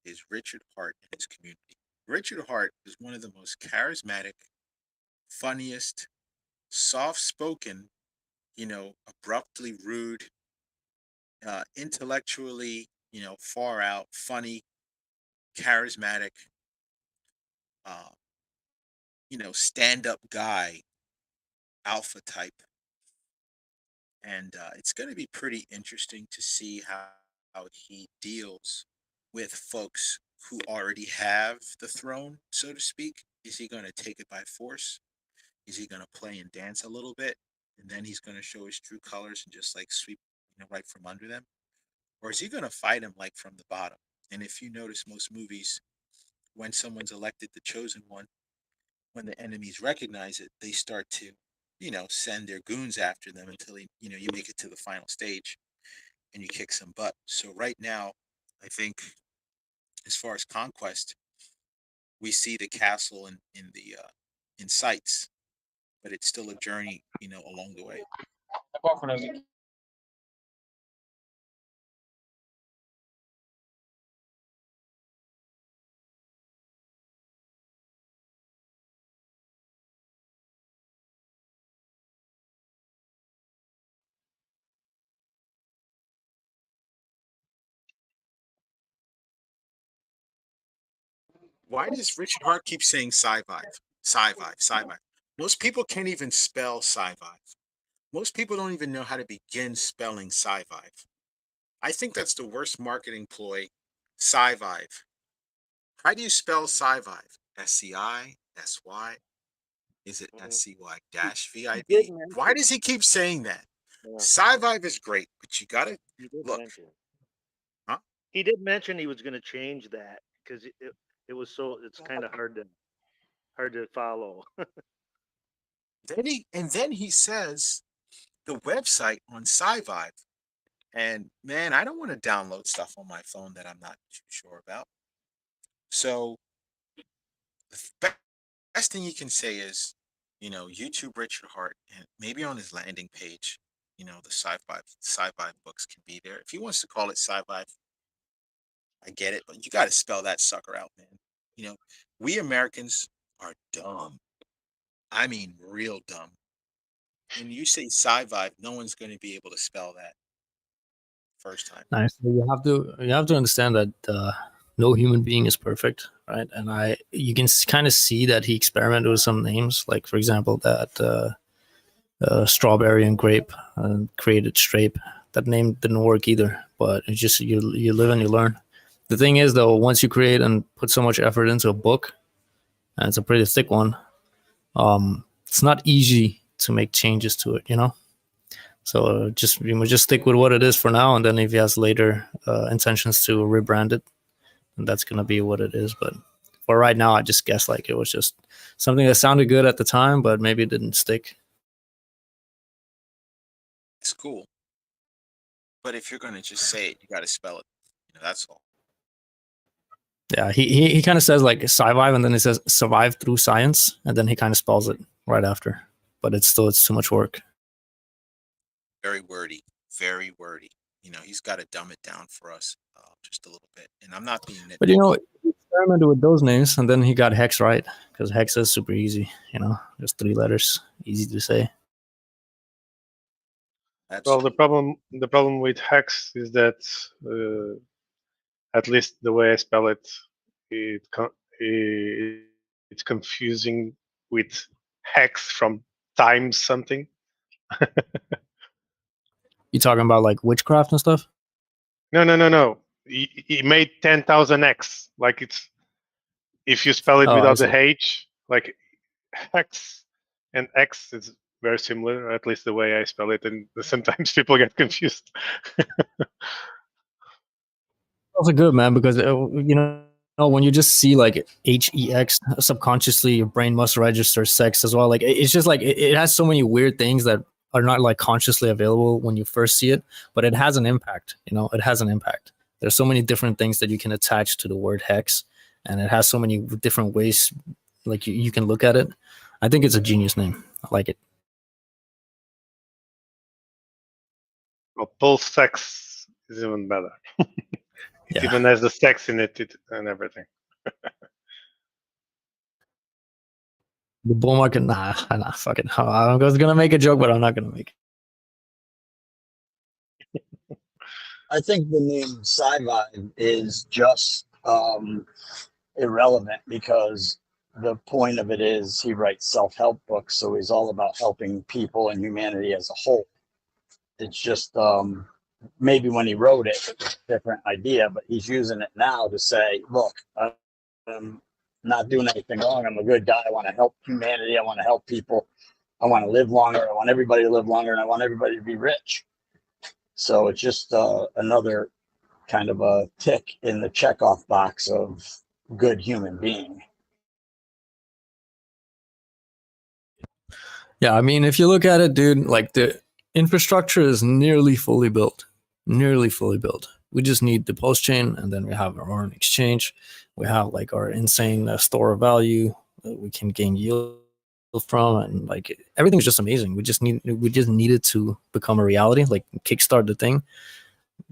is Richard Hart and his community. Richard Hart is one of the most charismatic, funniest, soft-spoken, abruptly rude, intellectually, far out, funny, charismatic, uh, stand-up guy, alpha type. And it's going to be pretty interesting to see how he deals with folks who already have the throne, so to speak. Is he going to take it by force? Is he going to play and dance a little bit, and then he's going to show his true colors and just like sweep right from under them? Or is he going to fight him like from the bottom? And if you notice most movies, when someone's elected the chosen one, when the enemies recognize it, they start to, send their goons after them until you make it to the final stage and you kick some butt. So right now, I think as far as conquest, we see the castle in the in sights, but it's still a journey, along the way. Why does Richard Hart keep saying Sci-Vive? Sci-Vive, Sci-Vive. Most people can't even spell Sci-Vive. Most people don't even know how to begin spelling Sci-Vive. I think that's the worst marketing ploy. Sci-Vive. How do you spell Sci-Vive? S-C-I-S-Y? Is it S-C-Y dash V-I-V? Why does he keep saying that? Yeah. Sci-Vive is great, but you gotta He did look. mention. Huh? He did mention he was going to change that because it was so it's kind of hard to follow. Then he says the website on Sci-Vive. And man, I don't want to download stuff on my phone that I'm not too sure about. So the best thing you can say is, YouTube Richard Hart, and maybe on his landing page, the sci-fi books can be there. If he wants to call it sci-fi, I get it, but you got to spell that sucker out, man. We Americans are dumb. I mean, real dumb. When you say sci-fi, no one's going to be able to spell that first time. Nice. You have to understand that no human being is perfect, right? And you can kind of see that he experimented with some names, like for example that strawberry and grape created strape. That name didn't work either, but it's just you live and you learn. The thing is though, once you create and put so much effort into a book, and it's a pretty thick one, it's not easy to make changes to it, So you must just stick with what it is for now, and then if he has later intentions to rebrand it, then that's gonna be what it is. But for right now, I just guess like it was just something that sounded good at the time, but maybe it didn't stick. It's cool, but if you're gonna just say it, you got to spell it. That's all. Yeah, he kind of says like survive, and then he says survive through science, and then he kind of spells it right after. But it's too much work. Very wordy, very wordy. He's got to dumb it down for us just a little bit. And I'm not being nitpicky. But he experimented with those names, and then he got Hex right, because Hex is super easy. Just 3 letters, easy to say. Well, the problem with hex is that at least the way I spell it, it's confusing with hex from times something. You talking about like witchcraft and stuff? No. He made 10,000 X. Like if you spell it without the H, like hex and X is very similar, at least the way I spell it, and sometimes people get confused. Also good, man, because when you just see like HEX, subconsciously your brain must register sex as well. Like it's just like it has so many weird things that are not like consciously available when you first see it, but it has an impact. It has an impact. There's so many different things that you can attach to the word hex, and it has so many different ways like you can look at it. I think it's a genius name. I like it. Well, PulseX is even better. It even has the sex in it and everything. The bull market, nah, fuck it. I was gonna make a joke, but I'm not gonna make it. I think the name Sci-Vive is just irrelevant, because the point of it is he writes self-help books, so he's all about helping people and humanity as a whole. It's just maybe when he wrote it, it was a different idea, but he's using it now to say, look, I'm not doing anything wrong. I'm a good guy. I want to help humanity. I want to help people. I want to live longer. I want everybody to live longer, and I want everybody to be rich. So it's just another kind of a tick in the checkoff box of good human being. Yeah, I mean, if you look at it, dude, like the infrastructure is nearly fully built. We just need the Pulsechain, and then we have our own exchange. We have like our insane store of value that we can gain yield from, and like everything's just amazing. We just needed to become a reality, like kickstart the thing,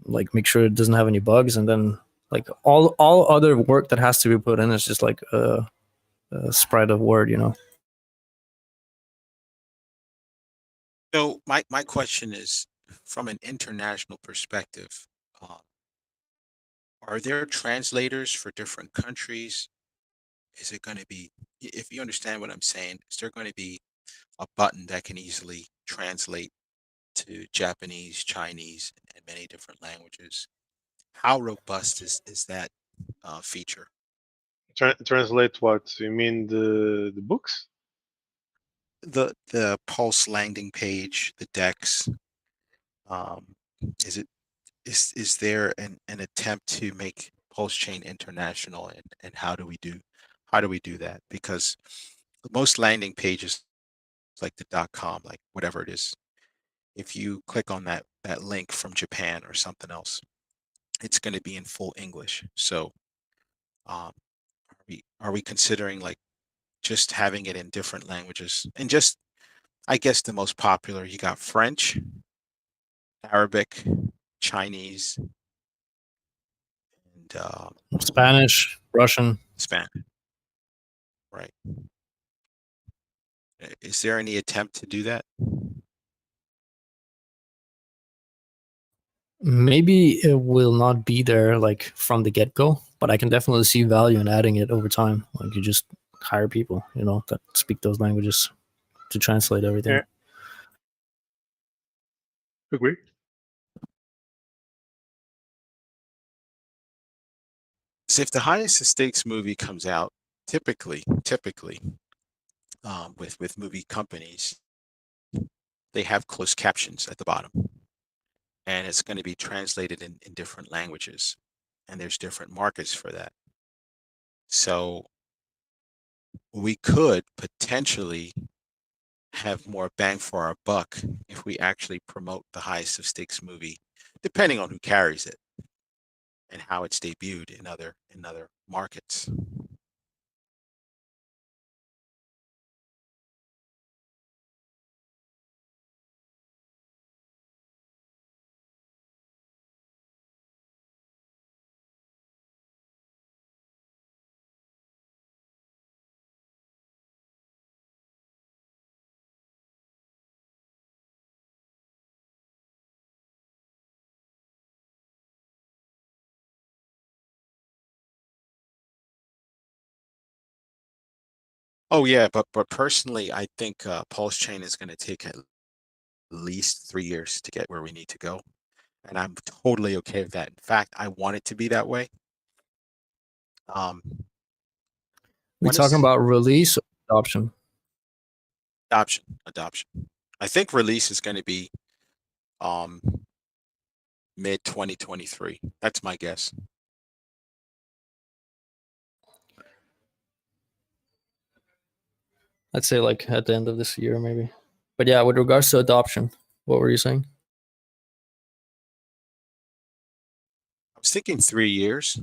like make sure it doesn't have any bugs, and then like all other work that has to be put in is just like a spread of word, you know. So my question is, from an international perspective, are there translators for different countries? Is it going to be, if you understand what I'm saying, is there going to be a button that can easily translate to Japanese, Chinese, and many different languages? How robust is that feature? Translate what? You mean the books? The Pulse landing page, the DEX, um, is it is there an attempt to make Pulsechain international, and how do we do that? Because most landing pages like the .com, like whatever it is, if you click on that link from Japan or something else, it's going to be in full English. So are we considering like just having it in different languages? And just, I guess the most popular, you got French, Arabic, Chinese, and Spanish, Russian. Spanish. Right. Is there any attempt to do that? Maybe it will not be there like from the get-go, but I can definitely see value in adding it over time. Like you just hire people, you know, that speak those languages to translate everything. Yeah. Agree. So if the highest stakes movie comes out, typically, with movie companies, they have closed captions at the bottom, and it's going to be translated in different languages, and there's different markets for that. So we could potentially have more bang for our buck if we actually promote the highest of stakes movie, depending on who carries it and how it's debuted in other markets. Oh yeah, but personally, I think Pulsechain is going to take at least 3 years to get where we need to go, and I'm totally okay with that. In fact, I want it to be that way. We're talking about release or adoption? Adoption. I think release is going to be mid 2023. That's my guess. I'd say like at the end of this year, maybe. But yeah, with regards to adoption, what were you saying? I was thinking 3 years.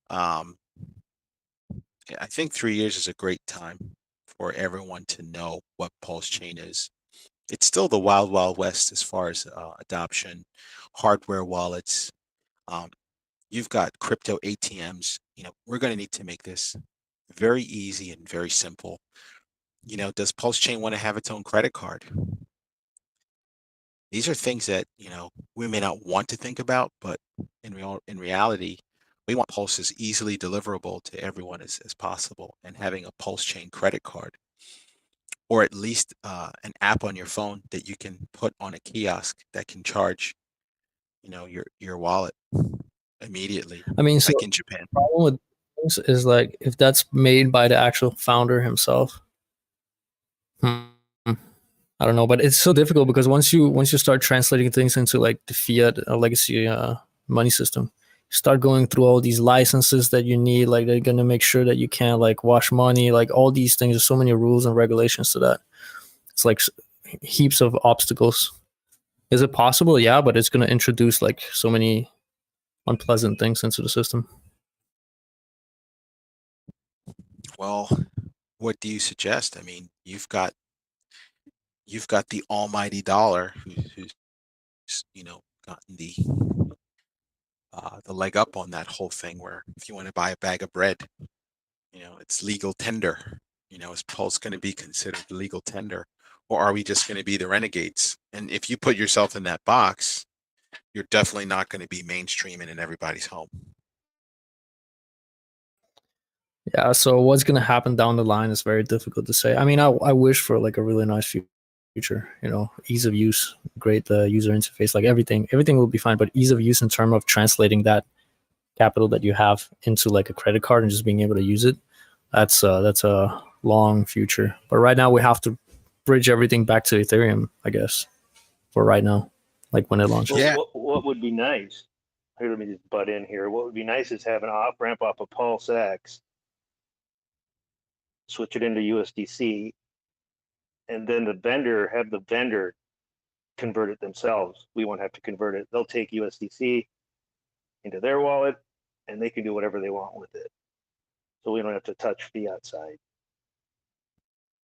I think 3 years is a great time for everyone to know what Pulsechain is. It's still the wild, wild west as far as adoption, hardware wallets. You've got crypto ATMs. We're going to need to make this very easy and very simple. Does Pulsechain want to have its own credit card? These are things that, we may not want to think about, but in reality, we want Pulse as easily deliverable to everyone as possible, and having a Pulsechain credit card, or at least an app on your phone that you can put on a kiosk that can charge, your wallet immediately. I mean, so like in Japan. The problem with this is like if that's made by the actual founder himself. I don't know, but it's so difficult because once you start translating things into like the fiat legacy money system, you start going through all these licenses that you need. Like they're gonna make sure that you can't like wash money, like all these things. There's so many rules and regulations to that. It's like heaps of obstacles. Is it possible? Yeah, but it's gonna introduce like so many unpleasant things into the system. Well, what do you suggest? I mean, you've got the almighty dollar who's gotten the leg up on that whole thing, where if you want to buy a bag of bread, it's legal tender. Is Pulse going to be considered legal tender, or are we just going to be the renegades? And if you put yourself in that box, you're definitely not going to be mainstream and in everybody's home. Yeah, so what's gonna happen down the line is very difficult to say. I mean, I wish for like a really nice future, ease of use, great user interface, like everything will be fine, but ease of use in terms of translating that capital that you have into like a credit card and just being able to use it, that's a long future. But right now we have to bridge everything back to Ethereum, I guess, for right now, like when it launches. Yeah. What would be nice, here, let me just butt in here. What would be nice is have an off-ramp off of PulseX, switch it into USDC, and then have the vendor convert it themselves. We won't have to convert it. They'll take USDC into their wallet, and they can do whatever they want with it. So we don't have to touch fiat side.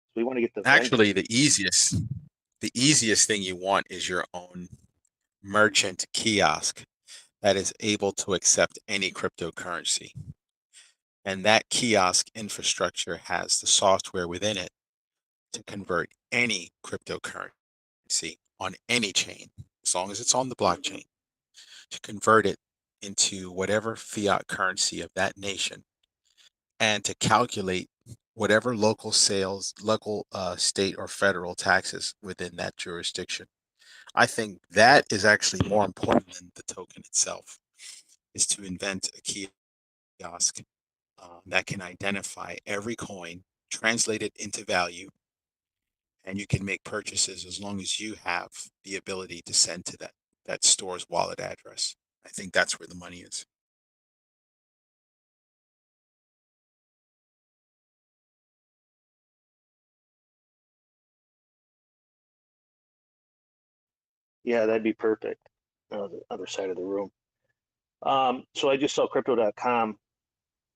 So we want to get the Actually, the easiest thing you want is your own merchant kiosk that is able to accept any cryptocurrency. And that kiosk infrastructure has the software within it to convert any cryptocurrency on any chain, as long as it's on the blockchain, to convert it into whatever fiat currency of that nation, and to calculate whatever local sales, local, state, or federal taxes within that jurisdiction. I think that is actually more important than the token itself, is to invent a kiosk that can identify every coin, translate it into value, and you can make purchases as long as you have the ability to send to that store's wallet address. I think that's where the money is. Yeah, that'd be perfect. The other side of the room. So I just saw crypto.com.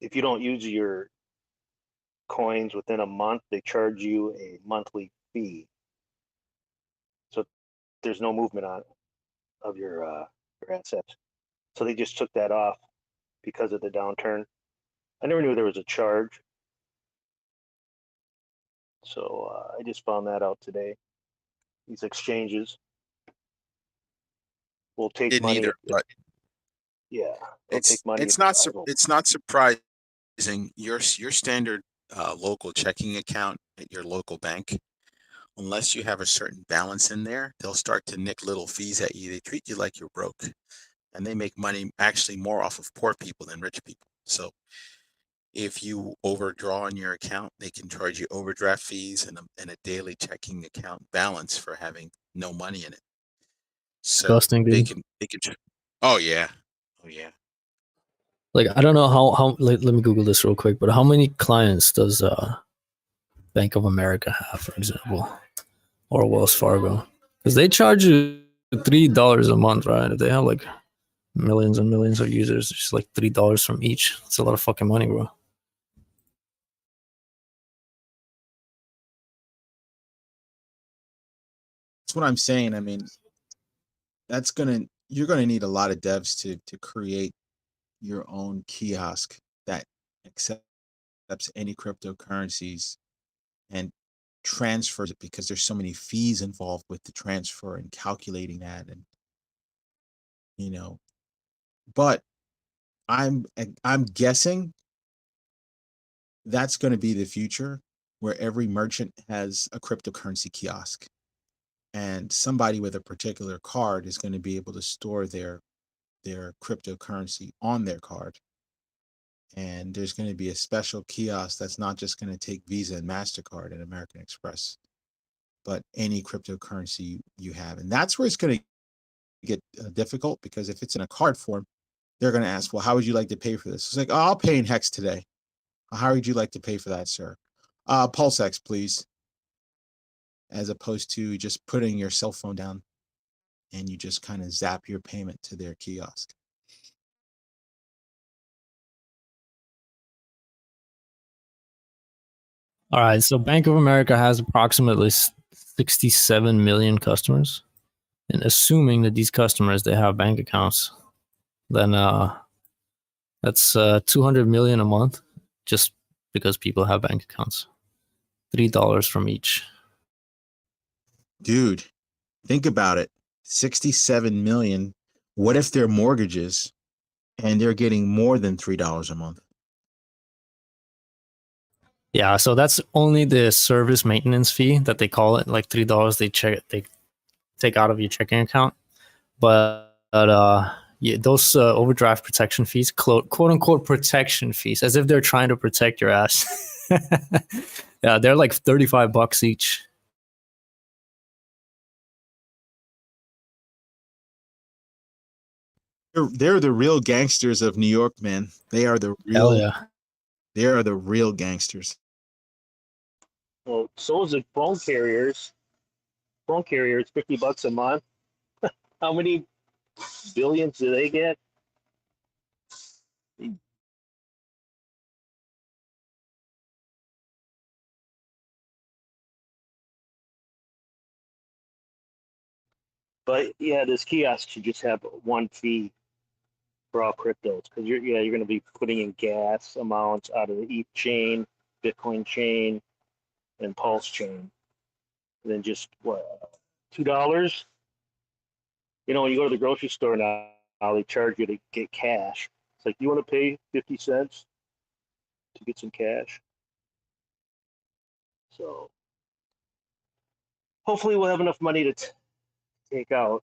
If you don't use your coins within a month, they charge you a monthly fee. So there's no movement of your assets. So they just took that off because of the downturn. I never knew there was a charge. So I just found that out today. These exchanges will take Didn't money. either, but Yeah, they'll take money. it's not surprising. Your standard local checking account at your local bank, unless you have a certain balance in there, they'll start to nick little fees at you. They treat you like you're broke, and they make money actually more off of poor people than rich people. So if you overdraw on your account, they can charge you overdraft fees and a daily checking account balance for having no money in it. So Disgusting, they dude. can. Oh yeah. Like, I don't know how let me Google this real quick, but how many clients does Bank of America have, for example, or Wells Fargo? Because they charge you $3 a month, right? If they have like millions and millions of users, it's like $3 from each. It's a lot of fucking money, bro. That's what I'm saying. I mean, you're gonna need a lot of devs to create your own kiosk that accepts any cryptocurrencies and transfers it, because there's so many fees involved with the transfer and calculating that, and but I'm guessing that's going to be the future, where every merchant has a cryptocurrency kiosk, and somebody with a particular card is going to be able to store their cryptocurrency on their card. And there's going to be a special kiosk that's not just going to take Visa and MasterCard and American Express, but any cryptocurrency you have. And that's where it's going to get difficult, because if it's in a card form, they're going to ask, well, how would you like to pay for this? It's like, oh, I'll pay in HEX today. How would you like to pay for that, sir? PulseX, please. As opposed to just putting your cell phone down and you just kind of zap your payment to their kiosk. All right, so Bank of America has approximately 67 million customers, and assuming that these customers they have bank accounts, then that's 200 million a month, just because people have bank accounts. $3 from each. Dude, think about it. 67 million. What if they're mortgages and they're getting more than $3 a month? Yeah, so that's only the service maintenance fee that they call it, like $3 they take out of your checking account. But yeah, those overdraft protection fees, quote unquote protection fees, as if they're trying to protect your ass. Yeah, they're like $35 each. They're the real gangsters of New York, man. They are the Hell real. yeah. They are the real gangsters. Well, so is it phone carriers. Phone carriers, $50 a month. How many billions do they get? But yeah, this kiosk should just have one fee for all cryptos because you're going to be putting in gas amounts out of the ETH chain, Bitcoin chain, and Pulse chain, and then just what $2. You know, when you go to the grocery store now they charge you to get cash. It's like you want to pay 50 cents to get some cash. So hopefully we'll have enough money to take out.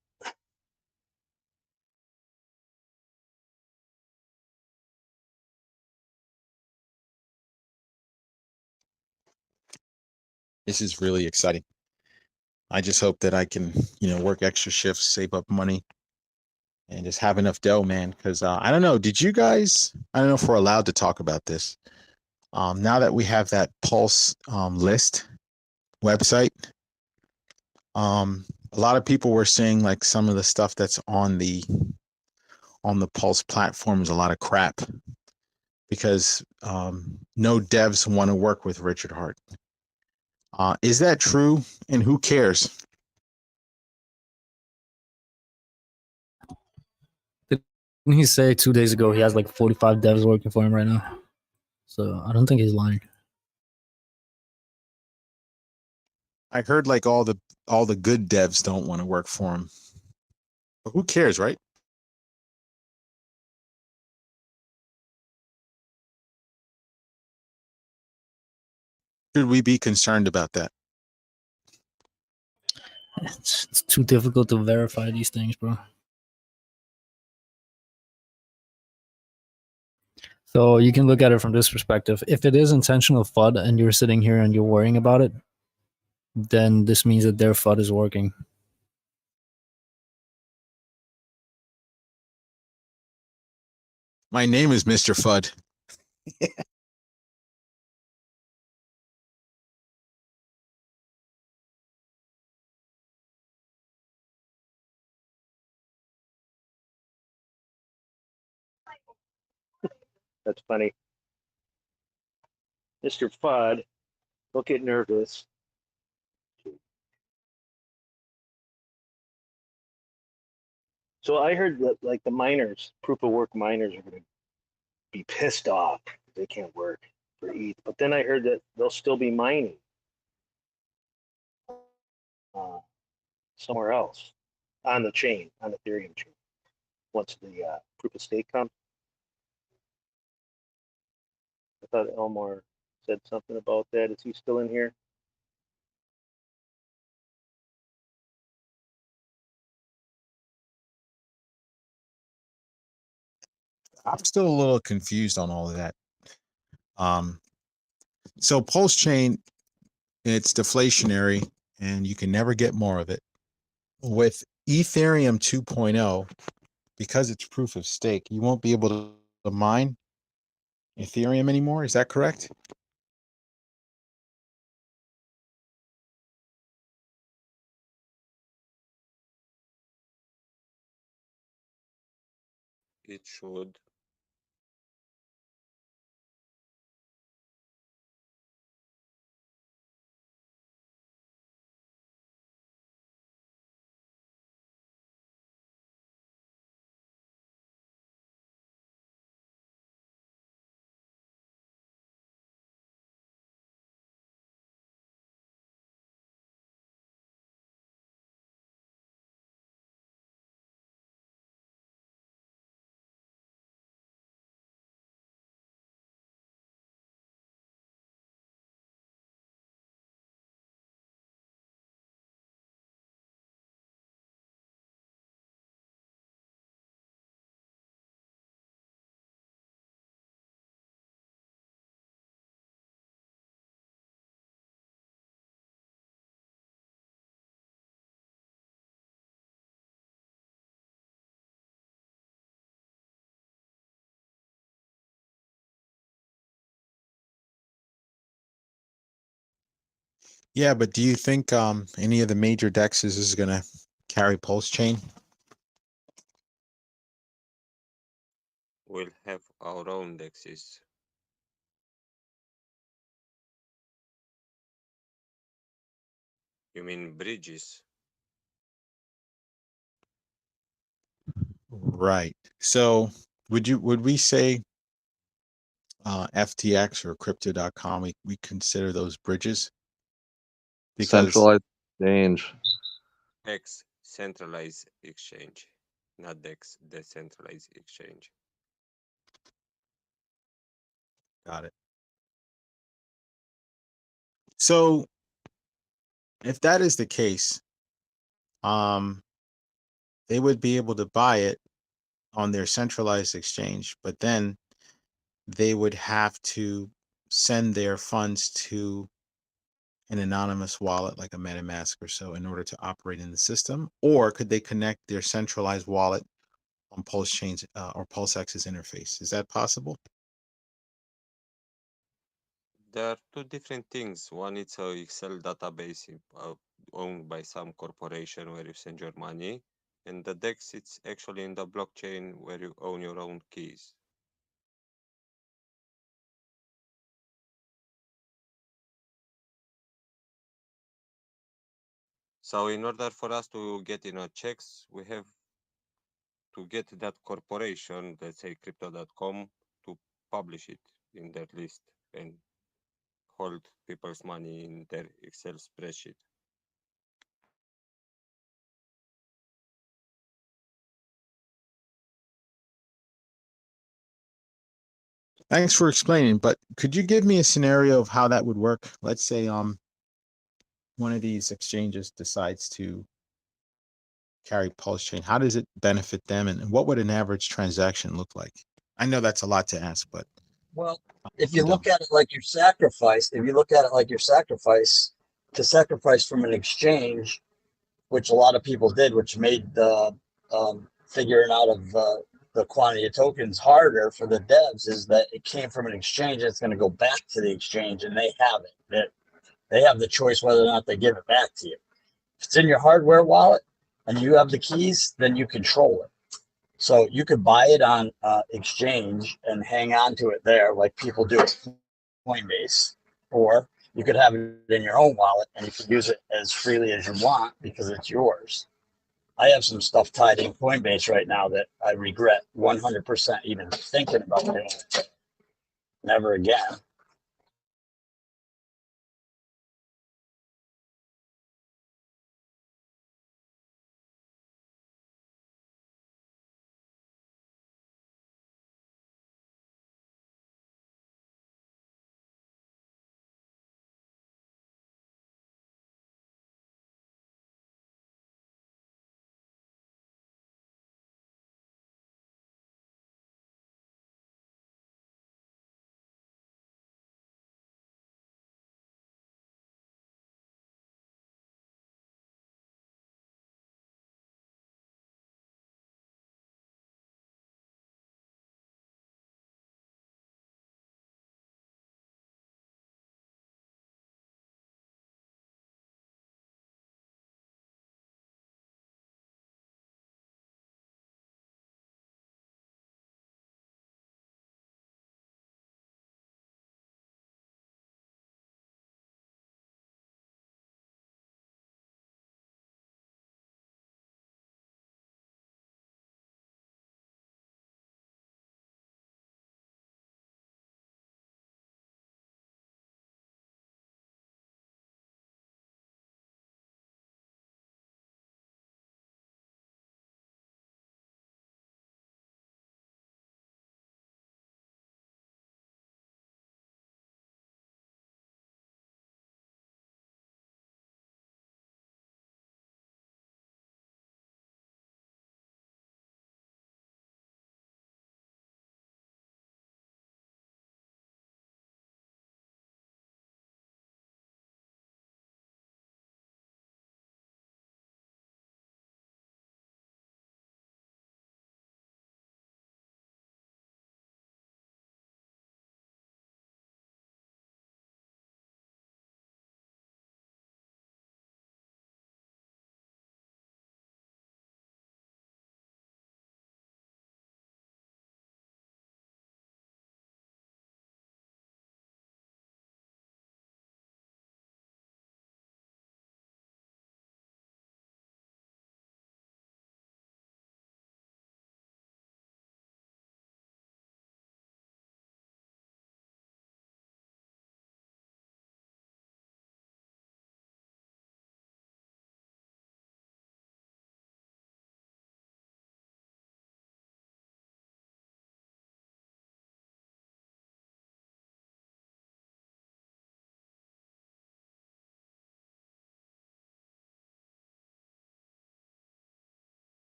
This is really exciting. I just hope that I can, work extra shifts, save up money, and just have enough dough, man. Because I don't know. Did you guys? I don't know if we're allowed to talk about this. Now that we have that Pulse list website, a lot of people were saying like some of the stuff that's on the Pulse platform is a lot of crap because no devs want to work with Richard Hart. Is that true? And who cares? Didn't he say 2 days ago he has like 45 devs working for him right now? So I don't think he's lying. I heard like all the good devs don't want to work for him. But who cares, right? Should we be concerned about that? It's too difficult to verify these things, bro. So you can look at it from this perspective. If it is intentional FUD and you're sitting here and you're worrying about it, then this means that their FUD is working. My name is Mr. Fudd. That's funny. Mr. Fudd, don't get nervous. So I heard that like the miners, proof of work miners are going to be pissed off if they can't work for ETH. But then I heard that they'll still be mining somewhere else on the chain, on the Ethereum chain, once the proof of stake comes. I thought Elmore said something about that. Is he still in here? I'm still a little confused on all of that. So Pulse Chain, it's deflationary and you can never get more of it. With Ethereum 2.0, because it's proof of stake, you won't be able to mine Ethereum anymore. Is that correct? It should. Yeah, but do you think any of the major dexes is going to carry Pulsechain? We'll have our own dexes. You mean bridges? Right. So would we say FTX or crypto.com, we consider those bridges? Because Centralized exchange. Hex centralized exchange, not DEX decentralized exchange. got it. So if that is the case, they would be able to buy it on their centralized exchange, but then they would have to send their funds to an anonymous wallet like a MetaMask or so in order to operate in the system? Or could they connect their centralized wallet on Pulsechain's or PulseX's interface? Is that possible? There are two different things. One is a Excel database owned by some corporation where you send your money, and the DEX it's actually in the blockchain where you own your own keys. So in order for us to get in a checks, we have to get that corporation, let's say crypto.com, to publish it in their list and hold people's money in their Excel spreadsheet. Thanks for explaining, but could you give me a scenario of how that would work? Let's say one of these exchanges decides to carry Pulsechain. How does it benefit them, and what would an average transaction look like? I know that's a lot to ask, but Well, if you dumb. look at it like your sacrifice, if you look at it like your sacrifice, to sacrifice from an exchange, which a lot of people did, which made the figuring out of the quantity of tokens harder for the devs, is that it came from an exchange. It's going to go back to the exchange, and they have it. They have the choice whether or not they give it back to you. If it's in your hardware wallet and you have the keys, then you control it. So you could buy it on exchange and hang on to it there, like people do at Coinbase, or you could have it in your own wallet and you could use it as freely as you want because it's yours. I have some stuff tied in Coinbase right now that I regret 100% even thinking about doing it. Never again.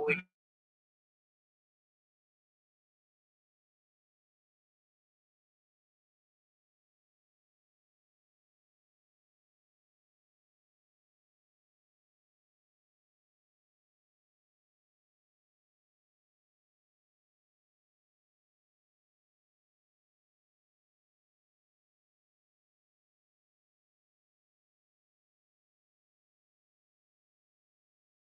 we